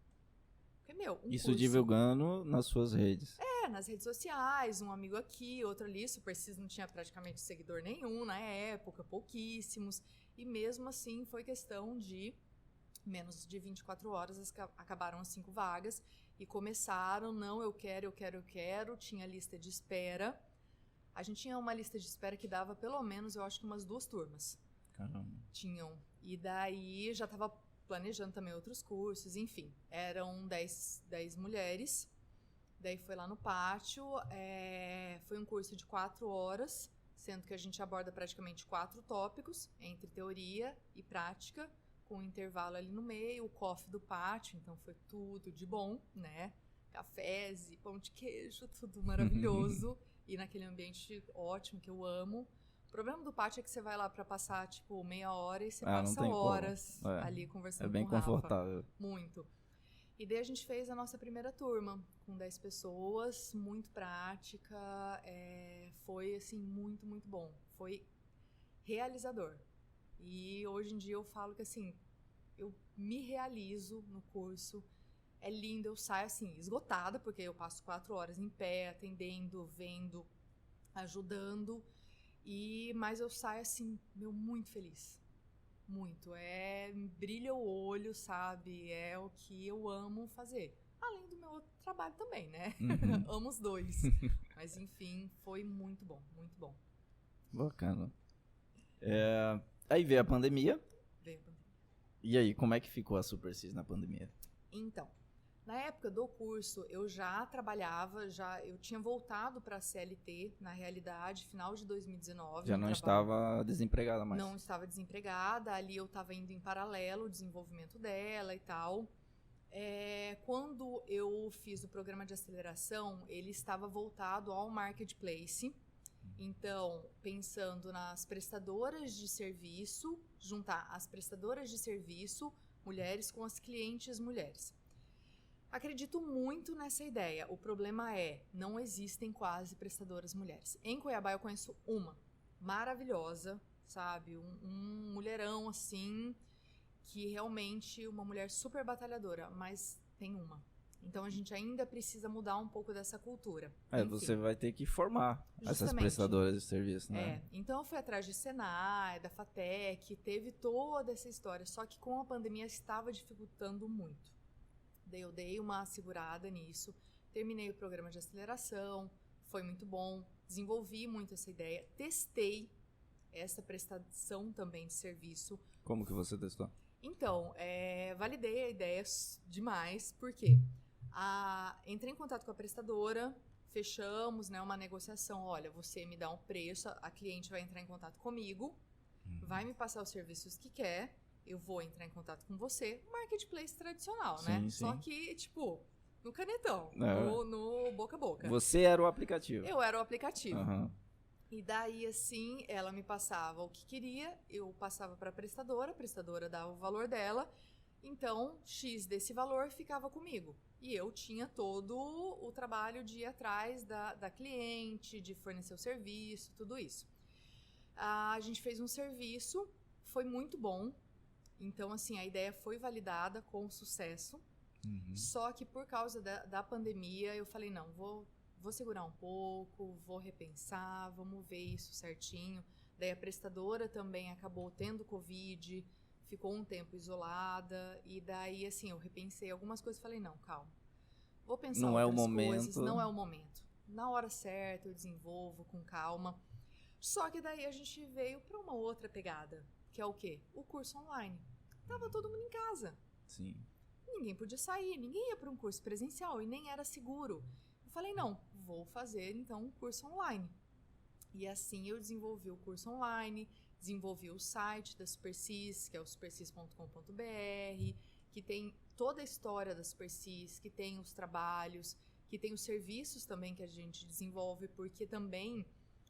Porque, isso curso... divulgando nas suas redes. Nas redes sociais, um amigo aqui, outro ali. Supersis não tinha praticamente seguidor nenhum na época, pouquíssimos. E mesmo assim foi questão de menos de 24 horas, acabaram as 5 vagas. E começaram, eu quero. Tinha lista de espera. A gente tinha uma lista de espera que dava pelo menos, eu acho que umas 2 turmas. Caramba. Tinham. E daí já estava planejando também outros cursos, enfim. Eram 10 mulheres. Daí foi lá no pátio. Foi um curso de 4 horas, sendo que a gente aborda praticamente 4 tópicos, entre teoria e prática, com um intervalo ali no meio, o coffee do pátio, então foi tudo de bom, né? Cafés e pão de queijo, tudo maravilhoso. E naquele ambiente ótimo que eu amo. O problema do pátio é que você vai lá pra passar, tipo, meia hora e você passa horas ali conversando com o Rafa. É bem confortável. Muito. E daí a gente fez a nossa primeira turma, com 10 pessoas, muito prática, foi, assim, muito, muito bom. Foi realizador. E hoje em dia eu falo que, assim, eu me realizo no curso. é lindo, eu saio assim, esgotada, porque eu passo 4 horas em pé, atendendo, vendo, ajudando, mas eu saio assim, muito feliz. Muito. Brilha o olho, sabe? É o que eu amo fazer. Além do meu outro trabalho também, né? Uhum. Amo os dois. Mas, enfim, foi muito bom, muito bom. Bacana. Aí veio a pandemia. Veio a pandemia. E aí, como é que ficou a Supersis na pandemia? Então, na época do curso, eu já trabalhava, eu tinha voltado para a CLT, na realidade, final de 2019. Já não estava desempregada mais? Não estava desempregada, ali eu estava indo em paralelo o desenvolvimento dela e tal. Quando eu fiz o programa de aceleração, ele estava voltado ao marketplace. Então, pensando nas prestadoras de serviço, juntar as prestadoras de serviço, mulheres com as clientes mulheres. Acredito muito nessa ideia. O problema não existem quase prestadoras mulheres. Em Cuiabá eu conheço uma, maravilhosa, sabe? Um mulherão assim, que realmente uma mulher super batalhadora, mas tem uma. Então a gente ainda precisa mudar um pouco dessa cultura. Enfim, você vai ter que formar essas justamente. prestadoras de serviço, né? Então eu fui atrás de Senai, da FATEC, teve toda essa história, só que com a pandemia estava dificultando muito. Daí eu dei uma segurada nisso, terminei o programa de aceleração, foi muito bom, desenvolvi muito essa ideia, testei essa prestação também de serviço. Como que você testou? Então, validei a ideia demais, porque entrei em contato com a prestadora, fechamos, né, uma negociação, olha, você me dá um preço, a cliente vai entrar em contato comigo, vai me passar os serviços que quer, eu vou entrar em contato com você, marketplace tradicional, sim, né? Sim. Só que, tipo, no canetão, no boca a boca. Você era o aplicativo. Eu era o aplicativo. Uhum. E daí, assim, ela me passava o que queria, eu passava para a prestadora dava o valor dela, então, X desse valor ficava comigo. E eu tinha todo o trabalho de ir atrás da cliente, de fornecer o serviço, tudo isso. A gente fez um serviço, foi muito bom. Então, assim, a ideia foi validada com sucesso. Só que por causa da pandemia, eu falei, não, vou segurar um pouco, vou repensar, vamos ver isso certinho. Daí a prestadora também acabou tendo Covid, ficou um tempo isolada. E daí, assim, eu repensei algumas coisas e falei, não, calma. Vou pensar outras coisas, não é o momento. Na hora certa eu desenvolvo com calma. Só que daí a gente veio para uma outra pegada, que é o quê? O curso online. Tava todo mundo em casa. Sim. Ninguém podia sair, ninguém ia para um curso presencial e nem era seguro. Eu falei, não, vou fazer então um curso online. E assim eu desenvolvi o curso online, desenvolvi o site da Supersis, que é o supersis.com.br, que tem toda a história da Supersis, que tem os trabalhos, que tem os serviços também que a gente desenvolve, porque também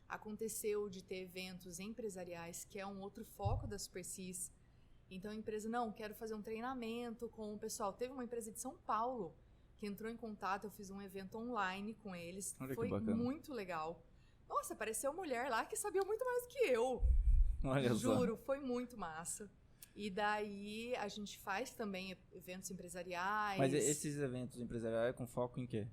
aconteceu de ter eventos empresariais, que é um outro foco da Supersis. Então a empresa, não, quero fazer um treinamento com o pessoal. Teve uma empresa de São Paulo que entrou em contato, eu fiz um evento online com eles. Olha, foi que bacana. Muito legal. Nossa, apareceu uma mulher lá que sabia muito mais do que eu. Olha Juro, só. foi muito massa. E daí a gente faz também eventos empresariais. Mas esses eventos empresariais é com foco em quê?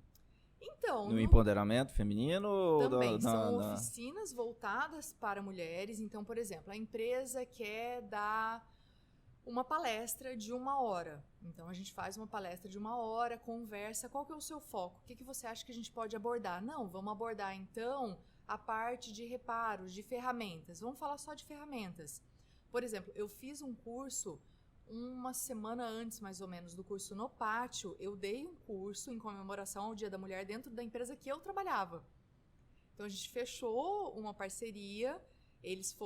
Então, no empoderamento feminino? Também, são oficinas voltadas para mulheres. Então, por exemplo, a empresa quer dar uma palestra de 1 hora. Então, a gente faz uma palestra de 1 hora, conversa. Qual que é o seu foco? O que você acha que a gente pode abordar? Não, vamos abordar, então, a parte de reparos, de ferramentas. Vamos falar só de ferramentas. Por exemplo, eu fiz um curso uma semana antes, mais ou menos, do curso no Pátio. Eu dei um curso em comemoração ao Dia da Mulher dentro da empresa que eu trabalhava. Então, a gente fechou uma parceria, eles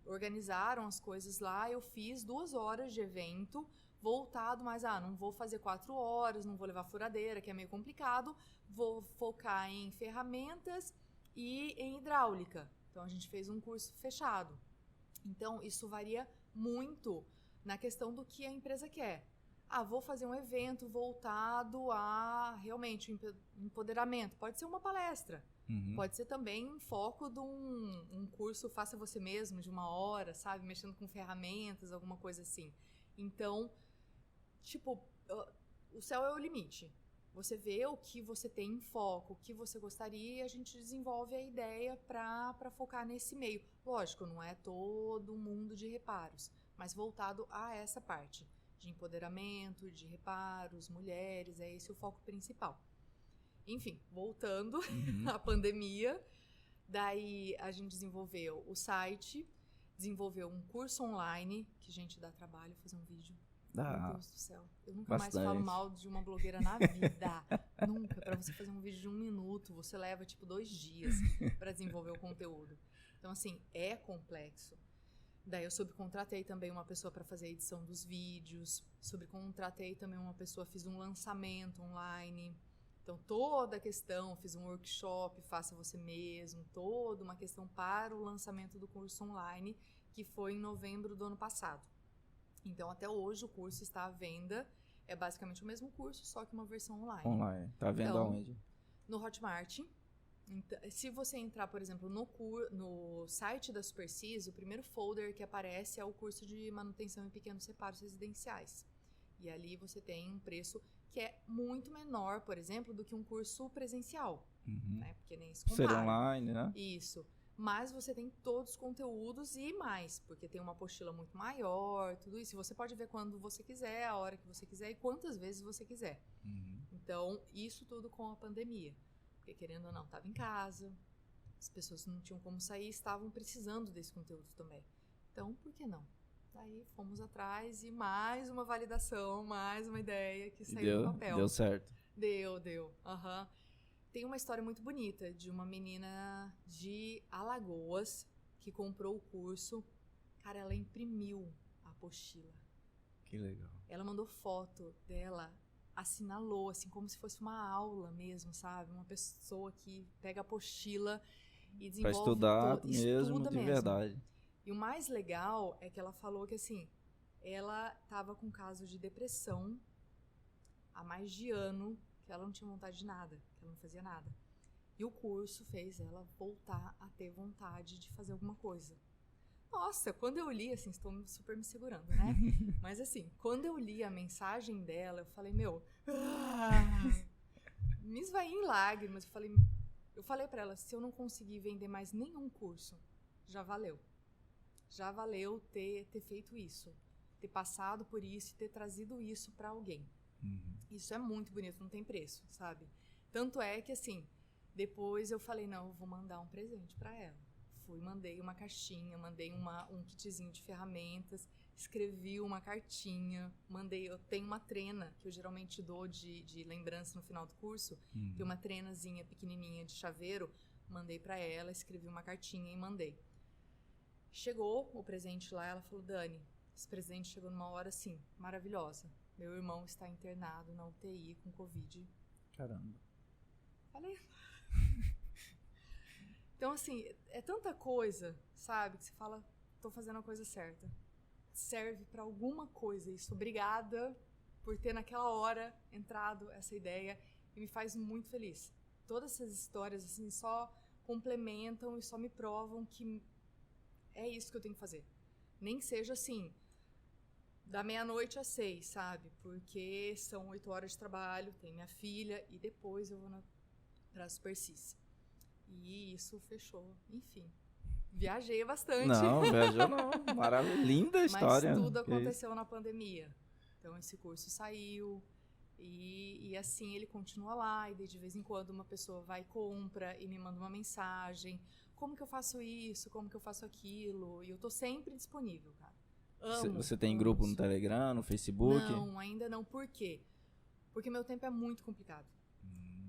organizaram as coisas lá, eu fiz 2 horas de evento voltado, mas não vou fazer 4 horas, não vou levar furadeira, que é meio complicado, vou focar em ferramentas e em hidráulica. Então a gente fez um curso fechado. Então isso varia muito na questão do que a empresa quer. Vou fazer um evento voltado a realmente empoderamento, pode ser uma palestra. Pode ser também um foco de um curso faça você mesmo, de 1 hora, sabe? Mexendo com ferramentas, alguma coisa assim. Então, tipo, o céu é o limite. Você vê o que você tem em foco, o que você gostaria, e a gente desenvolve a ideia para focar nesse meio. Lógico, não é todo mundo de reparos, mas voltado a essa parte de empoderamento, de reparos, mulheres, é esse o foco principal. Enfim, voltando à pandemia, daí a gente desenvolveu o site, desenvolveu um curso online, que, gente, dá trabalho fazer um vídeo. Meu Deus do céu. Eu nunca mais falo mal de uma blogueira na vida. Nunca. Pra você fazer um vídeo de 1 minuto, você leva, 2 dias pra desenvolver o conteúdo. Então, assim, é complexo. Daí eu subcontratei também uma pessoa para fazer a edição dos vídeos. Subcontratei também uma pessoa, fiz um lançamento online. Então, toda a questão, fiz um workshop, faça você mesmo, toda uma questão para o lançamento do curso online, que foi em novembro do ano passado. Então, até hoje, o curso está à venda. É basicamente o mesmo curso, só que uma versão online. Online. Tá vendo então, aonde? No Hotmart. Então, se você entrar, por exemplo, no site da Supercis, o primeiro folder que aparece é o curso de manutenção em pequenos reparos residenciais. E ali você tem um preço que é muito menor, por exemplo, do que um curso presencial. Né? Porque nem se compara. Ser online, né? Isso. Mas você tem todos os conteúdos e mais, porque tem uma apostila muito maior, tudo isso. Você pode ver quando você quiser, a hora que você quiser e quantas vezes você quiser. Então, isso tudo com a pandemia. Porque, querendo ou não, estava em casa, as pessoas não tinham como sair, estavam precisando desse conteúdo também. Então, por que não? Daí fomos atrás e mais uma validação, mais uma ideia que saiu do papel. Deu certo. Deu. Tem uma história muito bonita de uma menina de Alagoas que comprou o curso. Cara, ela imprimiu a apostila. Que legal. Ela mandou foto dela, assinalou, assim, como se fosse uma aula mesmo, sabe? Uma pessoa que pega a apostila e desenvolve... Pra estudar mesmo, estuda de verdade. E o mais legal é que ela falou que, assim, ela estava com caso de depressão há mais de ano, que ela não tinha vontade de nada, que ela não fazia nada. E o curso fez ela voltar a ter vontade de fazer alguma coisa. Nossa, quando eu li, assim, estou super me segurando, né? Mas, assim, quando eu li a mensagem dela, eu falei, me esvaí em lágrimas. Eu falei pra ela, se eu não conseguir vender mais nenhum curso, já valeu. Já valeu ter feito isso, ter passado por isso e ter trazido isso pra alguém. Isso é muito bonito, não tem preço, sabe? Tanto é que, assim, depois eu falei, não, eu vou mandar um presente pra ela. Mandei uma caixinha, mandei um kitzinho de ferramentas, escrevi uma cartinha, eu tenho uma trena que eu geralmente dou de lembrança no final do curso, tem uma trenazinha pequenininha de chaveiro, mandei pra ela, escrevi uma cartinha e mandei. Chegou o presente lá, ela falou, Dani, esse presente chegou numa hora, assim, maravilhosa. Meu irmão está internado na UTI com Covid. Caramba. Falei. Então, assim, é tanta coisa, sabe, que você fala, tô fazendo a coisa certa. Serve pra alguma coisa isso. Obrigada por ter naquela hora entrado essa ideia e me faz muito feliz. Todas essas histórias, assim, só complementam e só me provam que é isso que eu tenho que fazer. Nem que seja assim, da 12:00 às 6, sabe? Porque são 8 horas de trabalho, tem minha filha e depois eu vou pra Supercis. E isso fechou, enfim. Viajei bastante. Não, viajou não. Maravilha, linda história. Mas tudo aconteceu na pandemia. Então esse curso saiu e assim ele continua lá. E de vez em quando uma pessoa vai e compra e me manda uma mensagem. Como que eu faço isso? Como que eu faço aquilo? E eu tô sempre disponível, cara. Você tem grupo no Telegram, no Facebook? Não, ainda não. Por quê? Porque meu tempo é muito complicado.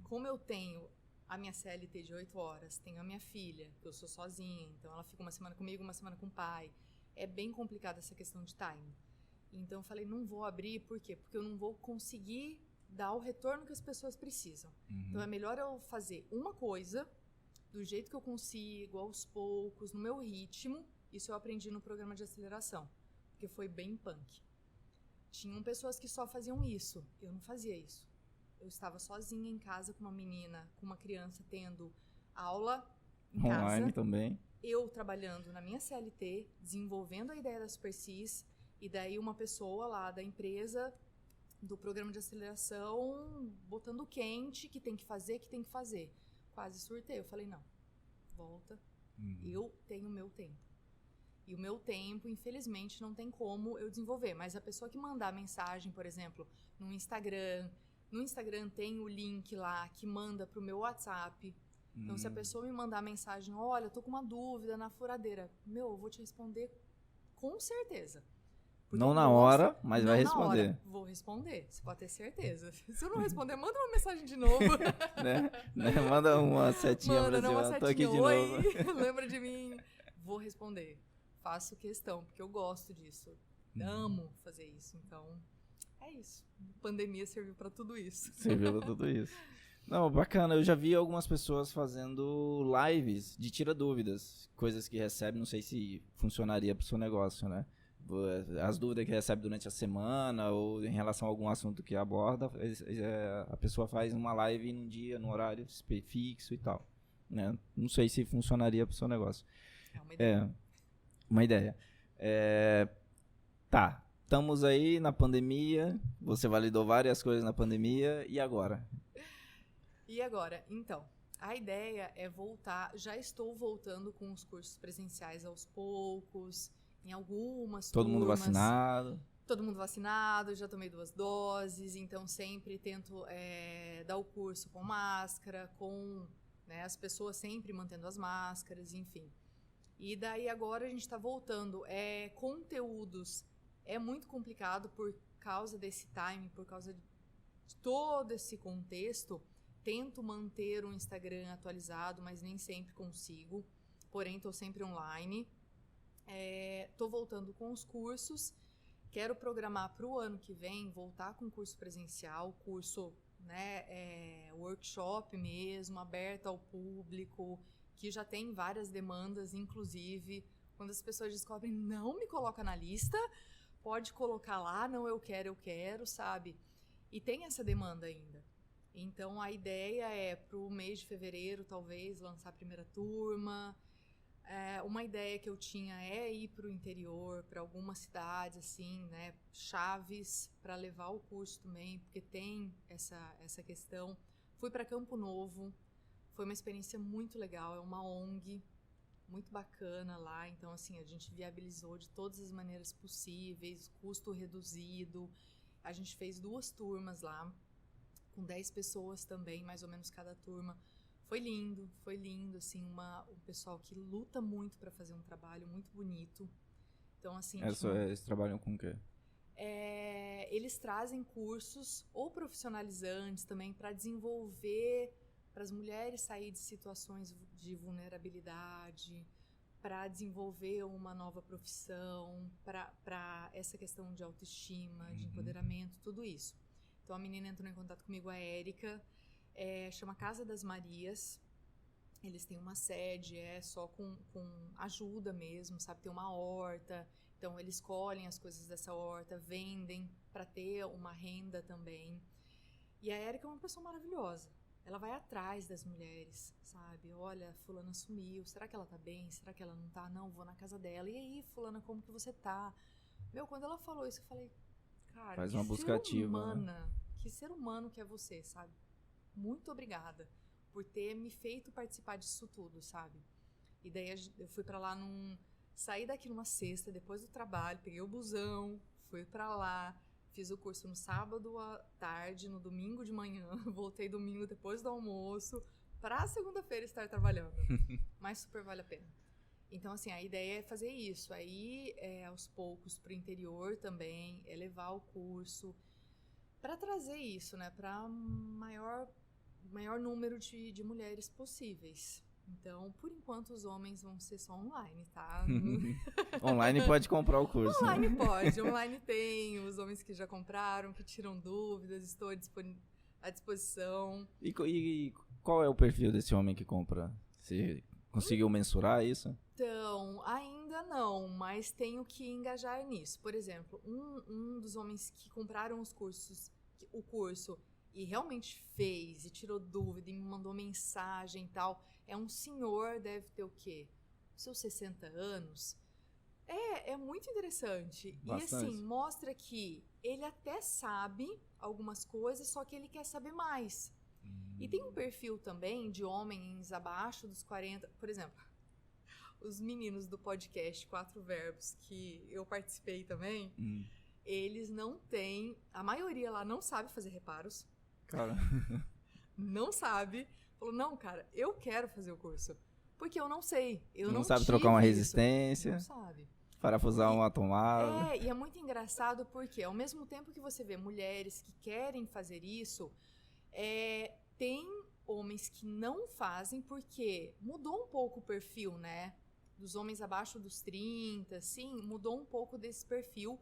Como eu tenho a minha CLT de 8 horas, tenho a minha filha, que eu sou sozinha, então ela fica uma semana comigo, uma semana com o pai. É bem complicada essa questão de time. Então eu falei, não vou abrir, por quê? Porque eu não vou conseguir dar o retorno que as pessoas precisam. Então é melhor eu fazer uma coisa do jeito que eu consigo, aos poucos, no meu ritmo. Isso eu aprendi no programa de aceleração, porque foi bem punk. Tinham pessoas que só faziam isso, eu não fazia isso. Eu estava sozinha em casa com uma menina, com uma criança tendo aula em casa. Online também. Eu trabalhando na minha CLT, desenvolvendo a ideia da Supercis, e daí uma pessoa lá da empresa do programa de aceleração, botando quente, que tem que fazer. Quase surtei. Eu falei, não, volta. Eu tenho o meu tempo. E o meu tempo, infelizmente, não tem como eu desenvolver. Mas a pessoa que mandar mensagem, por exemplo, no Instagram tem o link lá que manda pro meu WhatsApp. Então, se a pessoa me mandar mensagem, olha, eu tô com uma dúvida na furadeira, eu vou te responder com certeza. Porque não na hora, mas vai responder. Na hora. Vou responder, você pode ter certeza. Se eu não responder, manda uma mensagem de novo. né? Manda uma setinha pra dizer, tô aqui de novo. Lembra de mim? Vou responder. Faço questão, porque eu gosto disso. Amo fazer isso. Então, é isso. A pandemia serviu pra tudo isso. Serviu pra tudo isso. Não, bacana. Eu já vi algumas pessoas fazendo lives de tira dúvidas. Coisas que recebem, não sei se funcionaria pro seu negócio, né? As dúvidas que recebe durante a semana ou em relação a algum assunto que aborda, a pessoa faz uma live num dia, num horário fixo e tal, né? Não sei se funcionaria pro seu negócio. É uma ideia. Uma ideia. Tá, estamos aí na pandemia, você validou várias coisas na pandemia, e agora? Então, a ideia é voltar, já estou voltando com os cursos presenciais aos poucos, em algumas Todo turmas. mundo vacinado? Todo mundo vacinado, já tomei 2 doses, então sempre tento dar o curso com máscara, né, as pessoas sempre mantendo as máscaras, enfim. E daí agora a gente está voltando. Conteúdos é muito complicado por causa desse timing, por causa de todo esse contexto. Tento manter o Instagram atualizado, mas nem sempre consigo. Porém, estou sempre online. Estou voltando com os cursos. Quero programar para o ano que vem, voltar com curso presencial, curso, né, workshop mesmo, aberto ao público, que já tem várias demandas, inclusive, quando as pessoas descobrem, não me coloca na lista, pode colocar lá, não, eu quero, sabe? E tem essa demanda ainda. Então, a ideia é, para o mês de fevereiro, talvez, lançar a primeira turma. Uma ideia que eu tinha é ir para o interior, para algumas cidades, assim, né, chaves, para levar o curso também, porque tem essa questão. Fui para Campo Novo, foi uma experiência muito legal, é uma ONG muito bacana lá, então assim, a gente viabilizou de todas as maneiras possíveis, custo reduzido, a gente fez 2 turmas lá, com 10 pessoas também, mais ou menos cada turma. Foi lindo, assim, um pessoal que luta muito para fazer um trabalho muito bonito. Então, assim... Eles trabalham com o quê? Eles trazem cursos ou profissionalizantes também para desenvolver, para as mulheres sair de situações de vulnerabilidade, para desenvolver uma nova profissão, para essa questão de autoestima, de empoderamento, tudo isso. Então, a menina entrou em contato comigo, a Érica, chama Casa das Marias. Eles têm uma sede, só com ajuda mesmo, sabe? Tem uma horta, então eles colhem as coisas dessa horta, vendem para ter uma renda também. E a Érica é uma pessoa maravilhosa. Ela vai atrás das mulheres, sabe? Olha, fulana sumiu, será que ela tá bem? Será que ela não tá? Não, vou na casa dela. E aí, fulana, como que você tá? Quando ela falou isso, eu falei, cara, faz uma busca ativa, né? Que ser humano que é você, sabe? Muito obrigada por ter me feito participar disso tudo, sabe? E daí eu fui pra lá saí daqui numa sexta, depois do trabalho, peguei o busão, fui pra lá, fiz o curso no sábado à tarde, no domingo de manhã, voltei domingo depois do almoço, pra segunda-feira estar trabalhando. Mas super vale a pena. Então, assim, a ideia é fazer isso. Aí, aos poucos, pro interior também, levar o curso para trazer isso, né, para maior número de mulheres possíveis. Então, por enquanto, os homens vão ser só online, tá? Online pode comprar o curso. Online pode. Online tem os homens que já compraram, que tiram dúvidas, estou à disposição. E qual é o perfil desse homem que compra? Você conseguiu mensurar isso? Então, ainda não, mas tenho que engajar nisso. Por exemplo, um dos homens que compraram o curso e realmente fez e tirou dúvida e me mandou mensagem e tal, é um senhor, deve ter o quê? Seus 60 anos. É muito interessante. Bastante. E assim, mostra que ele até sabe algumas coisas, só que ele quer saber mais. E tem um perfil também de homens abaixo dos 40, por exemplo, os meninos do podcast 4 Verbos, que eu participei também, eles não têm, a maioria lá não sabe fazer reparos. Cara. Não sabe. Falou, não, cara, eu quero fazer o curso. Porque eu não sei. Eu não sabe tive trocar uma isso. resistência. Não sabe. Parafusar uma tomada. E é muito engraçado porque, ao mesmo tempo que você vê mulheres que querem fazer isso, tem homens que não fazem porque mudou um pouco o perfil, né? Dos homens abaixo dos 30, sim, mudou um pouco desse perfil.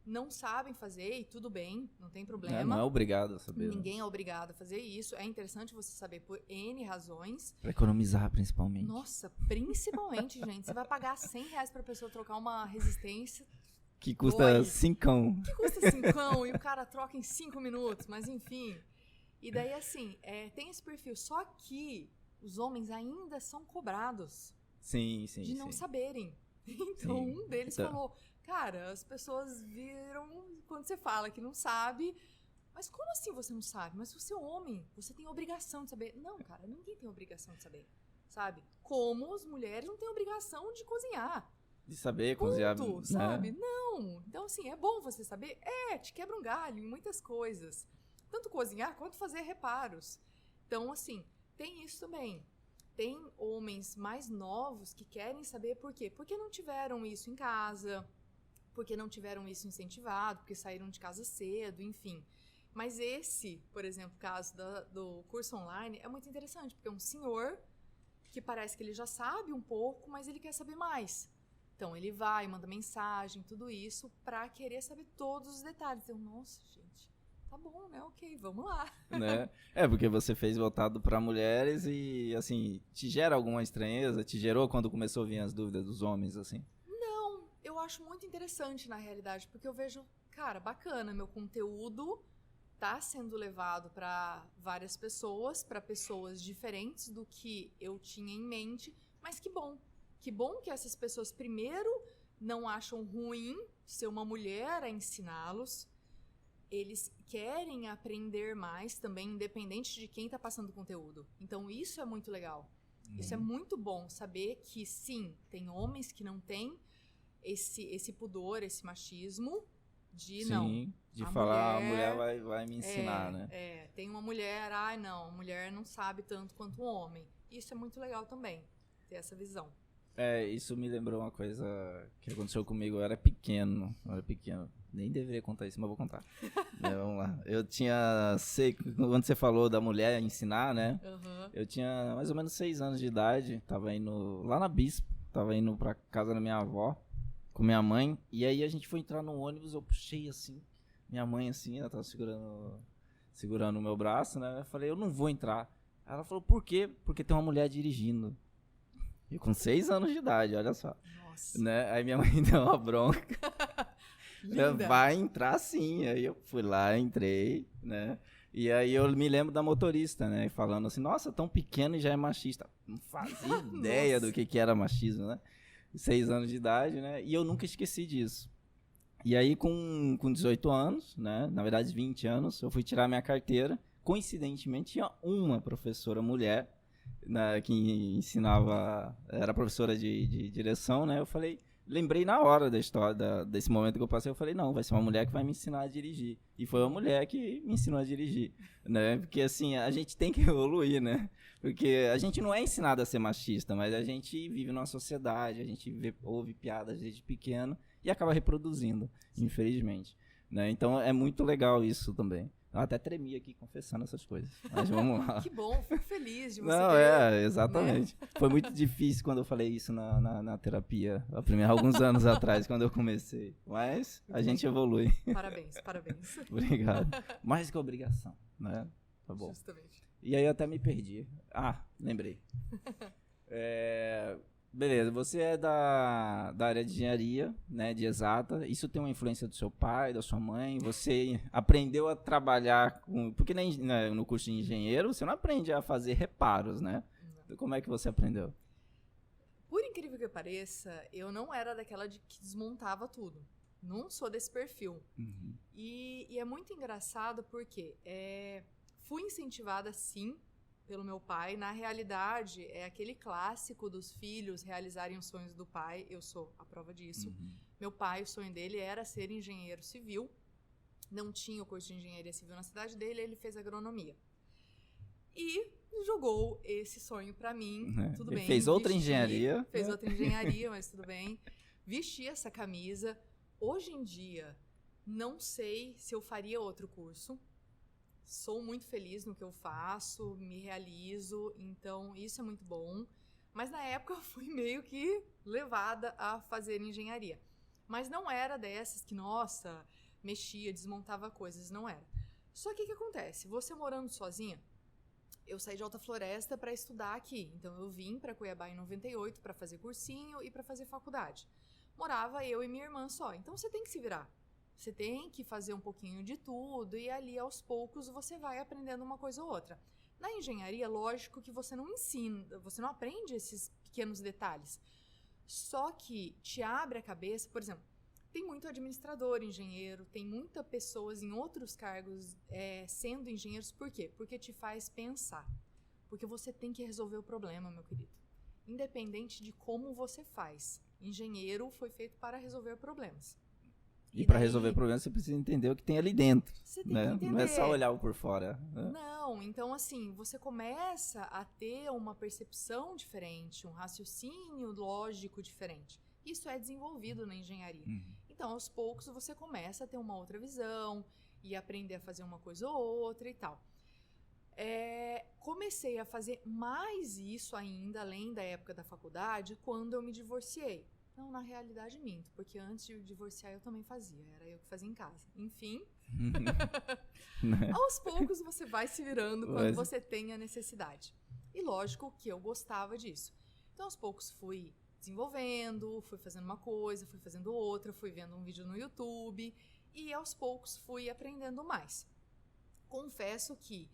Não sabem fazer e tudo bem, não tem problema. Não é obrigado a saber. Ninguém é obrigado a fazer isso. É interessante você saber por N razões. Pra economizar, principalmente. Nossa, principalmente, gente. Você vai pagar R$100 pra pessoa trocar uma resistência. Que custa 5. Que custa 5 e o cara troca em 5 minutos, mas enfim. E daí, assim, tem esse perfil. Só que os homens ainda são cobrados de não saberem. Então, um deles falou... Cara, as pessoas viram quando você fala que não sabe. Mas como assim você não sabe? Mas você é homem, você tem obrigação de saber. Não, cara, ninguém tem obrigação de saber, sabe? Como as mulheres não têm obrigação de cozinhar. De saber cozinhar, sabe? Né? Não. Então, assim, é bom você saber. Te quebra um galho em muitas coisas. Tanto cozinhar quanto fazer reparos. Então, assim, tem isso também. Tem homens mais novos que querem saber por quê. Porque não tiveram isso em casa... porque não tiveram isso incentivado, porque saíram de casa cedo, enfim. Mas esse, por exemplo, caso do curso online, é muito interessante, porque é um senhor que parece que ele já sabe um pouco, mas ele quer saber mais. Então, ele vai, manda mensagem, tudo isso, pra querer saber todos os detalhes. Eu, nossa, gente, tá bom, né? Ok, vamos lá. Né? Porque você fez voltado pra mulheres e, assim, te gera alguma estranheza? Te gerou quando começou a vir as dúvidas dos homens, assim? Eu acho muito interessante, na realidade, porque eu vejo, cara, bacana, meu conteúdo tá sendo levado para várias pessoas, para pessoas diferentes do que eu tinha em mente, mas que bom. Que bom que essas pessoas, primeiro, não acham ruim ser uma mulher a ensiná-los, eles querem aprender mais também, independente de quem tá passando o conteúdo. Então, isso é muito legal. Isso é muito bom, saber que, sim, tem homens que não têm esse pudor, esse machismo de de falar, a mulher vai me ensinar, né? Tem uma mulher, a mulher não sabe tanto quanto um homem. Isso é muito legal também, ter essa visão. Isso me lembrou uma coisa que aconteceu comigo, eu era pequeno, nem deveria contar isso, mas vou contar. Vamos lá. Quando você falou da mulher ensinar, né? Eu tinha mais ou menos 6 anos de idade, tava indo lá na Bispo, tava indo pra casa da minha avó, com minha mãe, e aí a gente foi entrar no ônibus, eu puxei assim, minha mãe assim, ela tava segurando o meu braço, né? Eu falei, eu não vou entrar. Ela falou, por quê? Porque tem uma mulher dirigindo. E com 6 anos de idade, olha só. Nossa. Né? Aí minha mãe deu uma bronca. Linda. Vai entrar sim. Aí eu fui lá, entrei, né? E aí eu me lembro da motorista, né? Falando assim, nossa, tão pequeno e já é machista. Não fazia ideia do que era machismo, né? 6 anos de idade, né? E eu nunca esqueci disso. E aí, com 18 anos, né? Na verdade, 20 anos, eu fui tirar minha carteira. Coincidentemente, tinha uma professora mulher, né, que ensinava, era professora de direção, né? Eu falei, lembrei na hora da história, desse momento que eu passei, eu falei, não, vai ser uma mulher que vai me ensinar a dirigir. E foi uma mulher que me ensinou a dirigir, né? Porque, assim, a gente tem que evoluir, né? Porque a gente não é ensinado a ser machista, mas a gente vive numa sociedade, a gente ouve piadas desde pequeno e acaba reproduzindo, infelizmente, né? Então, é muito legal isso também. Eu até tremi aqui confessando essas coisas, mas vamos lá. Que bom, fico feliz de você Não, exatamente. Né? Foi muito difícil quando eu falei isso na terapia, alguns anos atrás, quando eu comecei. Mas a gente evolui. Parabéns. Obrigado. Mais que obrigação, né? Tá bom. Justamente. E aí eu até me perdi. Lembrei. Beleza, você é da área de engenharia, né, de exata. Isso tem uma influência do seu pai, da sua mãe? Você aprendeu a trabalhar com... Porque no curso de engenheiro você não aprende a fazer reparos, né? Não. Como é que você aprendeu? incrível que pareça, eu não era daquela que desmontava tudo. Não sou desse perfil. Uhum. E é muito engraçado porque fui incentivada, sim, pelo meu pai. Na realidade, é aquele clássico dos filhos realizarem os sonhos do pai. Eu sou a prova disso. Uhum. Meu pai, o sonho dele era ser engenheiro civil. Não tinha o curso de engenharia civil na cidade dele, ele fez agronomia. E jogou esse sonho pra mim, tudo Ele bem. fez outra engenharia. Fez outra engenharia, mas tudo bem. Vesti essa camisa. Hoje em dia, não sei se eu faria outro curso. Sou muito feliz no que eu faço, me realizo, então isso é muito bom. Mas na época eu fui meio que levada a fazer engenharia. Mas não era dessas que, nossa, mexia, desmontava coisas, não era. Só que o que acontece? Você morando sozinha, eu saí de Alta Floresta para estudar aqui. Então eu vim para Cuiabá em 98 para fazer cursinho e para fazer faculdade. Morava eu e minha irmã só. Então você tem que se virar. Você tem que fazer um pouquinho de tudo e ali aos poucos você vai aprendendo uma coisa ou outra. Na engenharia, lógico que você não ensina, você não aprende esses pequenos detalhes. Só que te abre a cabeça, por exemplo, tem muito administrador, engenheiro, tem muitas pessoas em outros cargos sendo engenheiros. Por quê? Porque te faz pensar. Porque você tem que resolver o problema, meu querido. Independente de como você faz. Engenheiro foi feito para resolver problemas. E para resolver problemas, você precisa entender o que tem ali dentro. Você tem né? que entender. Não é só olhar por fora. Né? Não, então assim, você começa a ter uma percepção diferente, um raciocínio lógico diferente. Isso é desenvolvido na engenharia. Então, aos poucos, você começa a ter uma outra visão e aprender a fazer uma coisa ou outra e tal. Comecei a fazer mais isso ainda, além da época da faculdade, quando eu me divorciei. Não, na realidade, minto, porque antes de divorciar eu também fazia, era eu que fazia em casa. Enfim, aos poucos você vai se virando quando você tem a necessidade. E lógico que eu gostava disso. Então, aos poucos fui desenvolvendo, fui fazendo uma coisa, fui fazendo outra, fui vendo um vídeo no YouTube e aos poucos fui aprendendo mais. Confesso que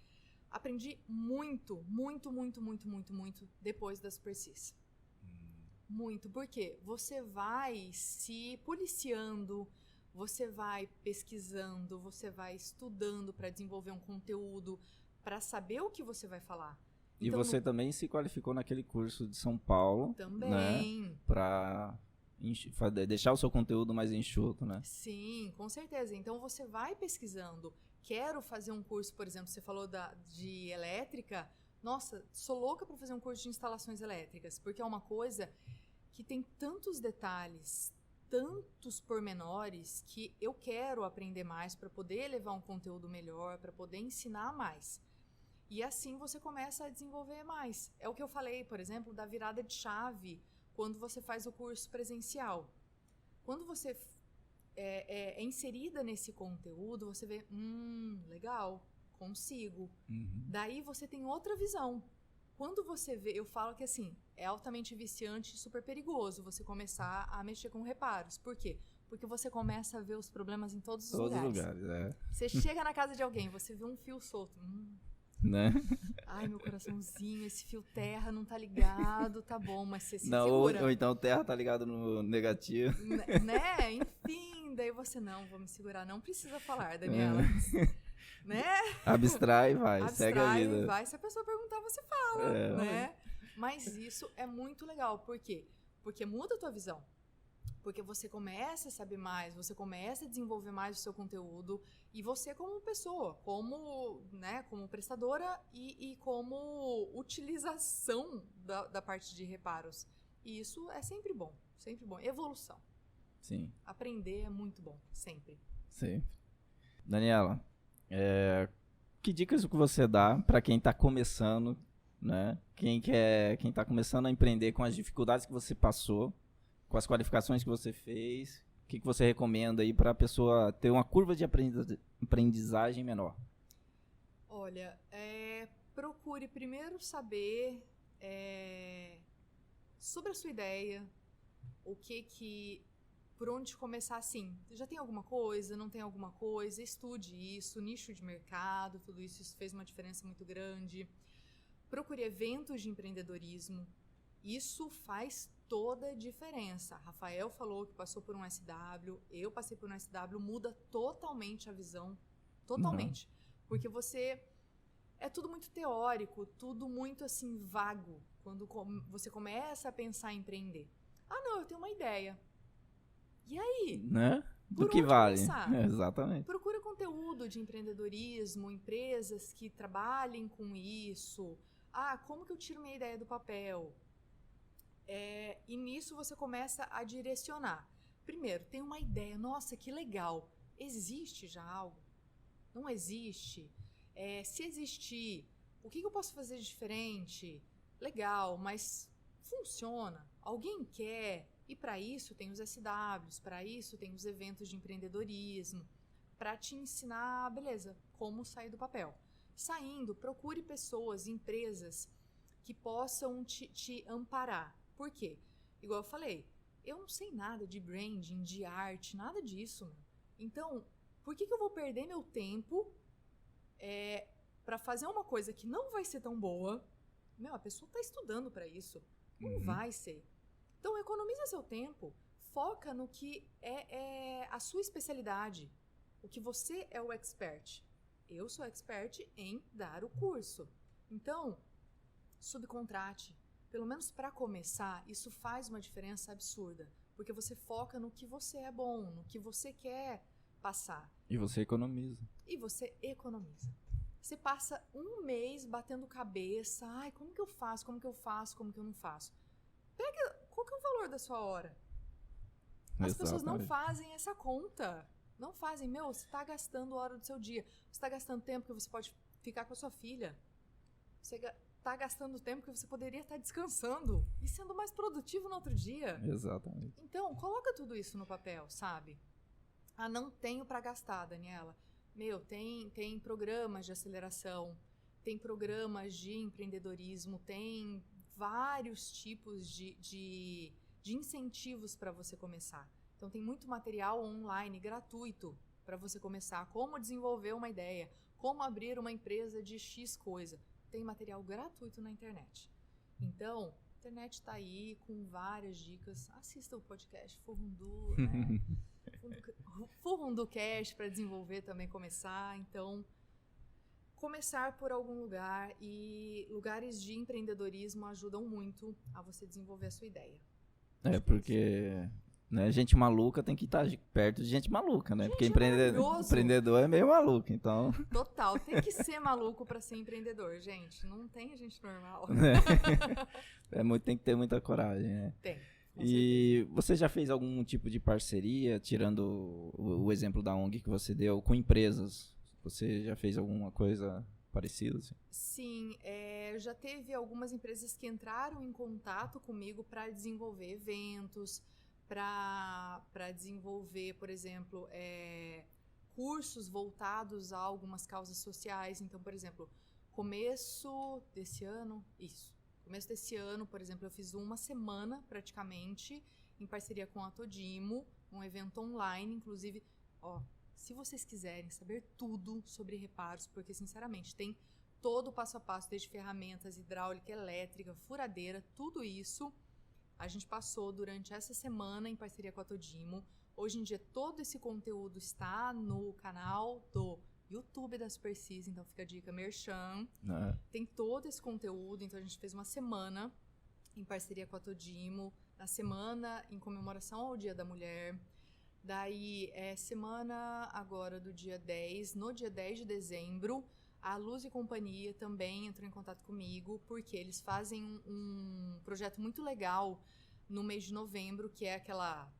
aprendi muito, muito, muito, muito, muito, muito depois da Supersis. Muito, porque você vai se policiando, você vai pesquisando, você vai estudando para desenvolver um conteúdo, para saber o que você vai falar. E então, você também se qualificou naquele curso de São Paulo. Também. Né, para deixar o seu conteúdo mais enxuto, né? Sim, com certeza. Então você vai pesquisando. Quero fazer um curso, por exemplo, você falou de elétrica. Nossa, sou louca para fazer um curso de instalações elétricas, porque é uma coisa que tem tantos detalhes, tantos pormenores, que eu quero aprender mais para poder levar um conteúdo melhor, para poder ensinar mais. E assim você começa a desenvolver mais. É o que eu falei, por exemplo, da virada de chave, quando você faz o curso presencial. Quando você é inserida nesse conteúdo, você vê, legal, consigo. Daí você tem outra visão. Quando você vê, eu falo que assim, é altamente viciante e super perigoso você começar a mexer com reparos. Por quê? Porque você começa a ver os problemas em todos os lugares. Você chega na casa de alguém, você vê um fio solto. Né? Ai, meu coraçãozinho, esse fio terra não tá ligado, tá bom, mas você se segura. Ou então terra tá ligado no negativo. Né? Enfim, daí você, não, vou me segurar. Não precisa falar, Daniela. Né? Abstrai e vai, segue a vida. Abstrai e vai, se a pessoa perguntar, você fala, né? Mas isso é muito legal, por quê? Porque muda a tua visão. Porque você começa a saber mais, você começa a desenvolver mais o seu conteúdo e você como pessoa, como prestadora e como utilização da parte de reparos. E isso é sempre bom, sempre bom. Evolução. Sim. Aprender é muito bom, sempre. Sempre. Daniela, que dicas que você dá para quem está começando, né? Quem está começando a empreender com as dificuldades que você passou, com as qualificações que você fez, o que você recomenda aí para a pessoa ter uma curva de aprendizagem menor? Olha, procure primeiro saber sobre a sua ideia, por onde começar assim. Já tem alguma coisa, não tem alguma coisa, estude isso, nicho de mercado, tudo isso fez uma diferença muito grande. Procure eventos de empreendedorismo. Isso faz toda a diferença. Rafael falou que passou por um SW, eu passei por um SW, muda totalmente a visão. Totalmente. Porque é tudo muito teórico, tudo muito assim vago. Quando você começa a pensar em empreender. Ah, não, eu tenho uma ideia. E aí? Né? Do Por que onde vale. começar? Exatamente. Procura conteúdo de empreendedorismo, empresas que trabalhem com isso. Ah, como que eu tiro minha ideia do papel? E nisso você começa a direcionar. Primeiro, tem uma ideia. Nossa, que legal. Existe já algo? Não existe? Se existir, o que eu posso fazer de diferente? Legal, mas funciona? Alguém quer? E para isso tem os SWs, para isso tem os eventos de empreendedorismo, para te ensinar, beleza, como sair do papel. Saindo, procure pessoas, empresas que possam te amparar. Por quê? Igual eu falei, eu não sei nada de branding, de arte, nada disso. Então, por que eu vou perder meu tempo para fazer uma coisa que não vai ser tão boa? A pessoa está estudando para isso. Não vai ser. Então, economiza seu tempo, foca no que é a sua especialidade, o que você é o expert. Eu sou expert em dar o curso. Então, subcontrate. Pelo menos para começar, isso faz uma diferença absurda, porque você foca no que você é bom, no que você quer passar. E você economiza. Você passa um mês batendo cabeça, como que eu faço, como que eu não faço? Qual que é o valor da sua hora? As pessoas não fazem essa conta. Não fazem. Você está gastando hora do seu dia. Você está gastando tempo que você pode ficar com a sua filha. Você está gastando tempo que você poderia estar descansando e sendo mais produtivo no outro dia. Exatamente. Então, coloca tudo isso no papel, sabe? Não tenho para gastar, Daniela. Tem programas de aceleração, tem programas de empreendedorismo, tem vários tipos de incentivos para você começar. Então, tem muito material online gratuito para você começar. Como desenvolver uma ideia, como abrir uma empresa de X coisa. Tem material gratuito na internet. Então, a internet está aí com várias dicas. Assista o podcast Furrundu, né? Furrunducast para desenvolver também, começar. Então, começar por algum lugar, e lugares de empreendedorismo ajudam muito a você desenvolver a sua ideia. Porque gente maluca tem que estar perto de gente maluca, né? Porque empreendedor é meio maluco, então... Total, tem que ser maluco para ser empreendedor, gente. Não tem gente normal. Tem que ter muita coragem, né? Tem. E você já fez algum tipo de parceria, tirando o exemplo da ONG que você deu, com empresas? Você já fez alguma coisa parecida? Assim? Sim, já teve algumas empresas que entraram em contato comigo para desenvolver eventos, para desenvolver, por exemplo, cursos voltados a algumas causas sociais. Então, por exemplo, começo desse ano, por exemplo, eu fiz uma semana praticamente em parceria com a Todimo, um evento online, inclusive, se vocês quiserem saber tudo sobre reparos, porque sinceramente tem todo o passo a passo, desde ferramentas, hidráulica, elétrica, furadeira, tudo isso a gente passou durante essa semana em parceria com a Todimo. Hoje em dia todo esse conteúdo está no canal do YouTube da Supercis, então fica a dica, merchan. Tem todo esse conteúdo, então a gente fez uma semana em parceria com a Todimo, na semana em comemoração ao Dia da Mulher. Daí, semana agora do dia 10, no dia 10 de dezembro, a Luz e Companhia também entrou em contato comigo, porque eles fazem um projeto muito legal no mês de novembro, que é aquela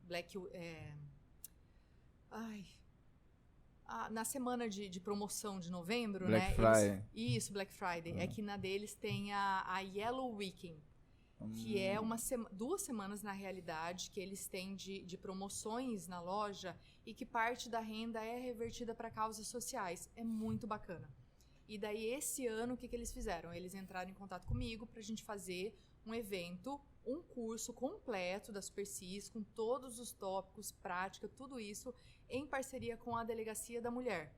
na semana de promoção de novembro, Black Friday. Isso, Black Friday. É que na deles tem a Yellow Weekend, que é 2 semanas, na realidade, que eles têm de promoções na loja e que parte da renda é revertida para causas sociais. É muito bacana. E daí, esse ano, o que eles fizeram? Eles entraram em contato comigo para a gente fazer um evento, um curso completo da Supercis, com todos os tópicos, prática, tudo isso, em parceria com a Delegacia da Mulher.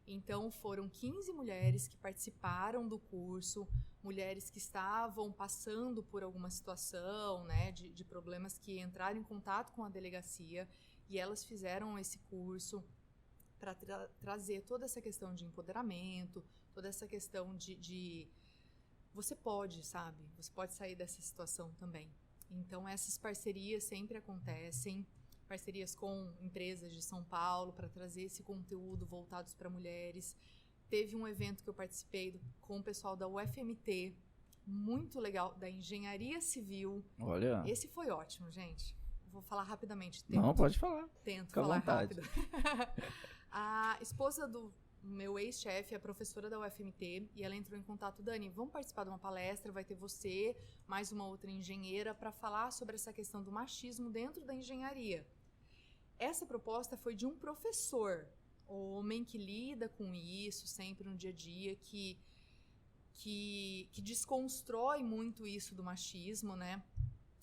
Então, foram 15 mulheres que participaram do curso, mulheres que estavam passando por alguma situação, né, de problemas, que entraram em contato com a delegacia, e elas fizeram esse curso para trazer toda essa questão de empoderamento, toda essa questão de você pode, sabe? Você pode sair dessa situação também. Então, essas parcerias sempre acontecem, parcerias com empresas de São Paulo para trazer esse conteúdo voltados para mulheres. Teve um evento que eu participei com o pessoal da UFMT, muito legal, da Engenharia Civil. Olha. Esse foi ótimo, gente. Vou falar rapidamente. Não, pode falar. Tento Fica falar à vontade. rápido. A esposa do meu ex-chefe é professora da UFMT e ela entrou em contato: Dani, vamos participar de uma palestra, vai ter você, mais uma outra engenheira, para falar sobre essa questão do machismo dentro da engenharia. Essa proposta foi de um professor, homem, que lida com isso sempre no dia a dia, que desconstrói muito isso do machismo, né?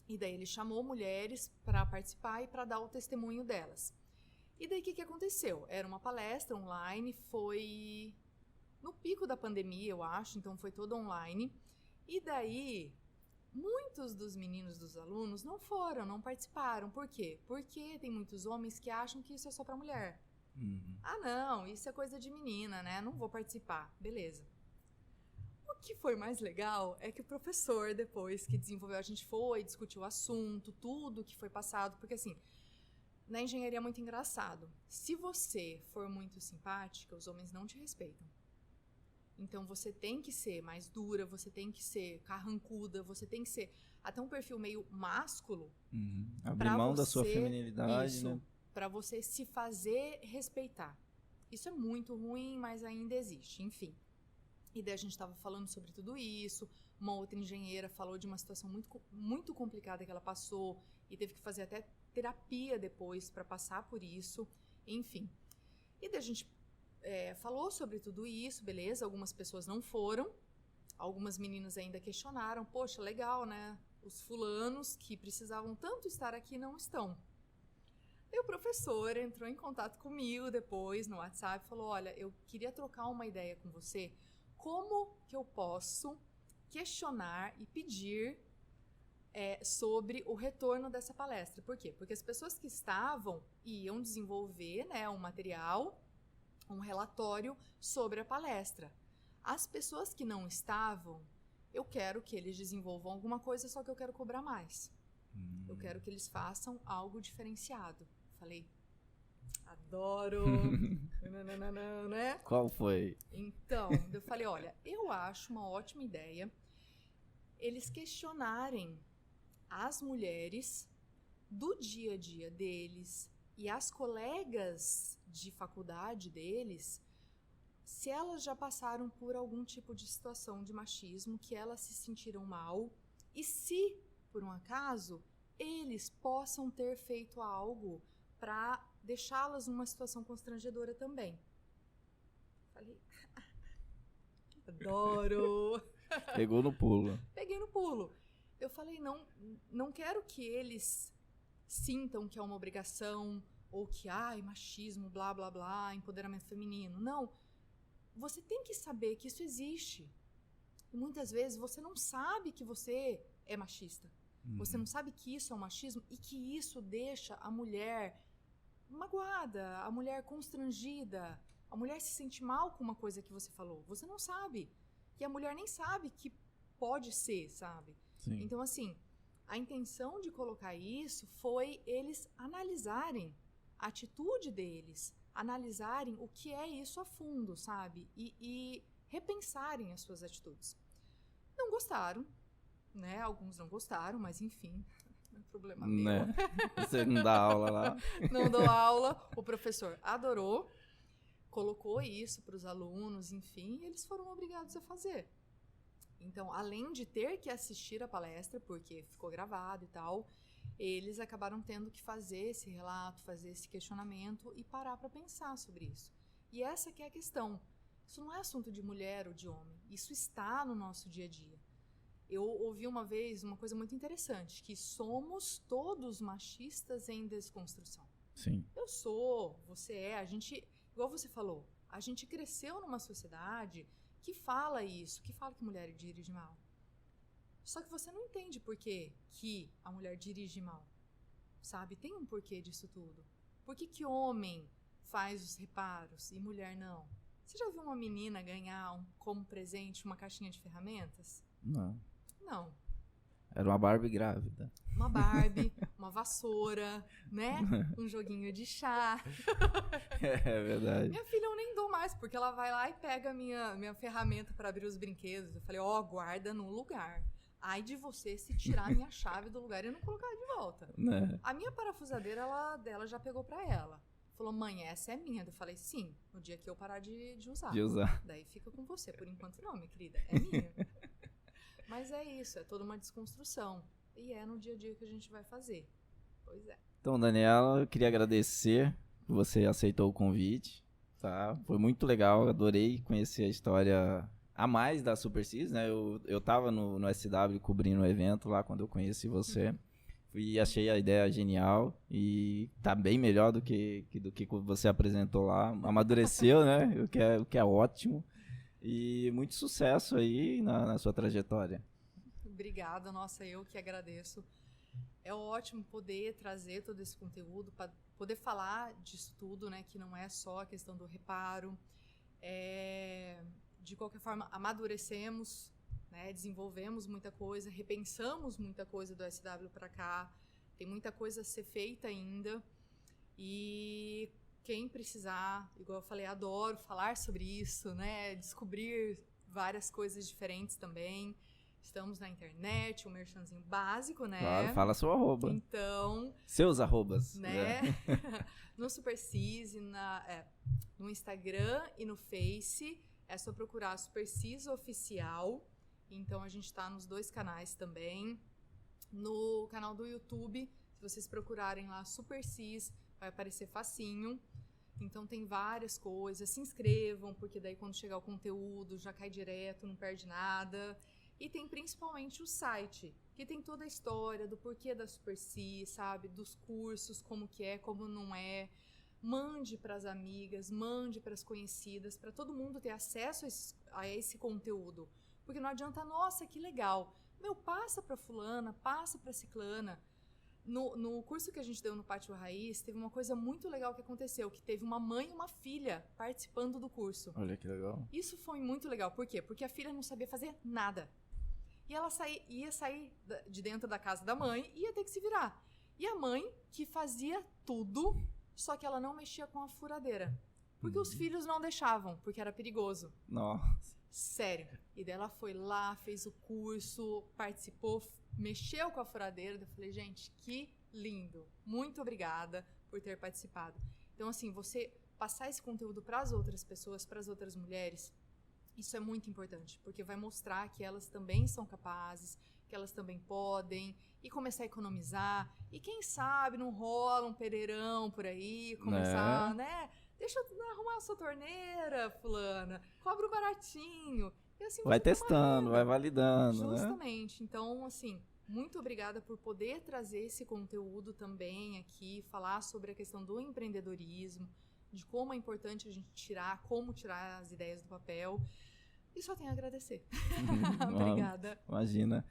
E daí ele chamou mulheres para participar e para dar o testemunho delas. E daí o que aconteceu? Era uma palestra online, foi no pico da pandemia, eu acho, então foi toda online. E daí muitos dos meninos, dos alunos, não foram, não participaram. Por quê? Porque tem muitos homens que acham que isso é só para mulher. Ah, não, isso é coisa de menina, né? Não vou participar. Beleza. O que foi mais legal é que o professor, depois que desenvolveu, a gente foi, discutiu o assunto, tudo que foi passado, porque assim, na engenharia é muito engraçado. Se você for muito simpática, os homens não te respeitam. Então você tem que ser mais dura, você tem que ser carrancuda, você tem que ser até um perfil meio másculo. Abrir mão da sua feminilidade, isso, né? Para você se fazer respeitar. Isso é muito ruim, mas ainda existe, enfim. E daí a gente estava falando sobre tudo isso. Uma outra engenheira falou de uma situação muito, muito complicada que ela passou e teve que fazer até terapia depois para passar por isso, enfim. E daí a gente falou sobre tudo isso, beleza, algumas pessoas não foram, algumas meninas ainda questionaram: poxa, legal, né, os fulanos que precisavam tanto estar aqui não estão. E o professor entrou em contato comigo depois no WhatsApp e falou: olha, eu queria trocar uma ideia com você, como que eu posso questionar e pedir sobre o retorno dessa palestra. Por quê? Porque as pessoas que estavam iam desenvolver, né, um material, um relatório sobre a palestra. As pessoas que não estavam, eu quero que eles desenvolvam alguma coisa, só que eu quero cobrar mais. Eu quero que eles façam algo diferenciado. Falei: adoro! Nananana, né? Qual foi? Então, eu falei: olha, eu acho uma ótima ideia eles questionarem as mulheres do dia a dia deles e as colegas de faculdade deles, se elas já passaram por algum tipo de situação de machismo, que elas se sentiram mal, e se, por um acaso, eles possam ter feito algo para deixá-las numa situação constrangedora também. Falei: adoro! Pegou no pulo. Peguei no pulo. Eu falei: não quero que eles sintam que é uma obrigação, ou que, machismo, blá, blá, blá, empoderamento feminino. Não. Você tem que saber que isso existe. E muitas vezes você não sabe que você é machista. Você não sabe que isso é um machismo e que isso deixa a mulher magoada, a mulher constrangida, a mulher se sente mal com uma coisa que você falou. Você não sabe. E a mulher nem sabe que pode ser, sabe? Sim. Então, assim, a intenção de colocar isso foi eles analisarem a atitude deles, analisarem o que é isso a fundo, sabe? E repensarem as suas atitudes. Não gostaram, né? Alguns não gostaram, mas enfim, não é problema meu. Né? Você não dá aula lá. Não dou aula. O professor adorou, colocou isso para os alunos, enfim, e eles foram obrigados a fazer. Então, além de ter que assistir a palestra, porque ficou gravado e tal, eles acabaram tendo que fazer esse relato, fazer esse questionamento e parar para pensar sobre isso. E essa que é a questão. Isso não é assunto de mulher ou de homem. Isso está no nosso dia a dia. Eu ouvi uma vez uma coisa muito interessante, que somos todos machistas em desconstrução. Sim. Eu sou, você é, a gente, igual você falou, A gente cresceu numa sociedade que fala isso, que fala que mulher dirige mal. Só que você não entende por que a mulher dirige mal, sabe? Tem um porquê disso tudo. Por que homem faz os reparos e mulher não? Você já viu uma menina ganhar como presente uma caixinha de ferramentas? Não. Não. Era uma Barbie grávida. Uma Barbie, uma vassoura, né? Um joguinho de chá. É verdade. Minha filha eu nem dou mais, porque ela vai lá e pega a minha ferramenta para abrir os brinquedos. Eu falei, guarda no lugar. Ai de você se tirar a minha chave do lugar e não colocar de volta. Né? A minha parafusadeira, ela já pegou pra ela. Falou, mãe, essa é minha. Eu falei, sim, no dia que eu parar de usar. De usar. Daí fica com você. Por enquanto não, minha querida, é minha. Mas é isso, é toda uma desconstrução. E é no dia a dia que a gente vai fazer. Pois é. Então, Daniela, eu queria agradecer que você aceitou o convite. Tá? Foi muito legal, adorei conhecer a história a mais da SuperSys, né? Eu tava no SW cobrindo o evento lá quando eu conheci você. E achei a ideia genial e tá bem melhor do que você apresentou lá. Amadureceu, né? O que é ótimo. E muito sucesso aí na sua trajetória. Obrigada, nossa, eu que agradeço. É ótimo poder trazer todo esse conteúdo, para poder falar disso tudo, né? Que não é só a questão do reparo. De qualquer forma, amadurecemos, né, desenvolvemos muita coisa, repensamos muita coisa do SW para cá, tem muita coisa a ser feita ainda, e quem precisar, igual eu falei, adoro falar sobre isso, né, descobrir várias coisas diferentes também. Estamos na internet, um merchanzinho básico, né? Claro, fala seu arroba. Então... Seus arrobas. Né? No SuperSys, no Instagram e no Face, é só procurar SuperSys Oficial. Então, a gente está nos 2 canais também. No canal do YouTube, se vocês procurarem lá SuperSys, vai aparecer facinho. Então, tem várias coisas. Se inscrevam, porque daí quando chegar o conteúdo, já cai direto, não perde nada. E tem principalmente o site, que tem toda a história do porquê da SuperSys, sabe? Dos cursos, como que é, como não é. Mande para as amigas, mande para as conhecidas, para todo mundo ter acesso a esse conteúdo. Porque não adianta, nossa, que legal. Passa para fulana, passa para ciclana. No curso que a gente deu no Pátio Raiz, teve uma coisa muito legal que aconteceu, que teve uma mãe e uma filha participando do curso. Olha que legal. Isso foi muito legal. Por quê? Porque a filha não sabia fazer nada. E ela ia sair de dentro da casa da mãe e ia ter que se virar. E a mãe, que fazia tudo, só que ela não mexia com a furadeira. Porque os filhos não deixavam, porque era perigoso. Nossa. Sério. E daí ela foi lá, fez o curso, participou, mexeu com a furadeira. Eu falei, gente, que lindo. Muito obrigada por ter participado. Então, assim, você passar esse conteúdo para as outras pessoas, para as outras mulheres, isso é muito importante, porque vai mostrar que elas também são capazes, que elas também podem, e começar a economizar. E quem sabe não rola um pereirão por aí, começar, né? Deixa eu arrumar a sua torneira, fulana, cobra o baratinho. E assim vai testando, vai validando. Justamente. Né? Então, assim, muito obrigada por poder trazer esse conteúdo também aqui, falar sobre a questão do empreendedorismo, de como é importante a gente como tirar as ideias do papel. E só tenho a agradecer. Obrigada. Imagina.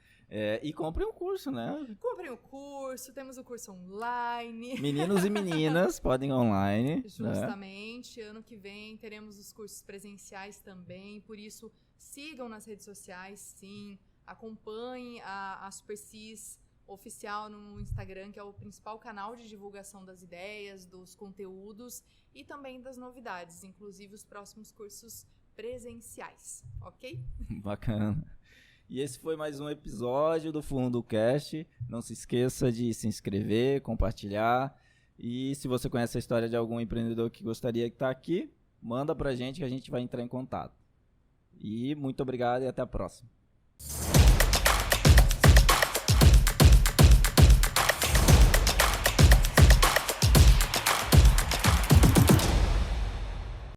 E comprem o curso, né? Comprem o curso, temos o curso online. Meninos e meninas podem online. Justamente. Né? Ano que vem teremos os cursos presenciais também. Por isso, sigam nas redes sociais, sim. Acompanhem a SuperSys Oficial no Instagram, que é o principal canal de divulgação das ideias, dos conteúdos e também das novidades, inclusive os próximos cursos presenciais, ok? Bacana. E esse foi mais um episódio do Fundo Cast. Não se esqueça de se inscrever, compartilhar. E se você conhece a história de algum empreendedor que gostaria de estar aqui, manda pra gente que a gente vai entrar em contato. E muito obrigado e até a próxima.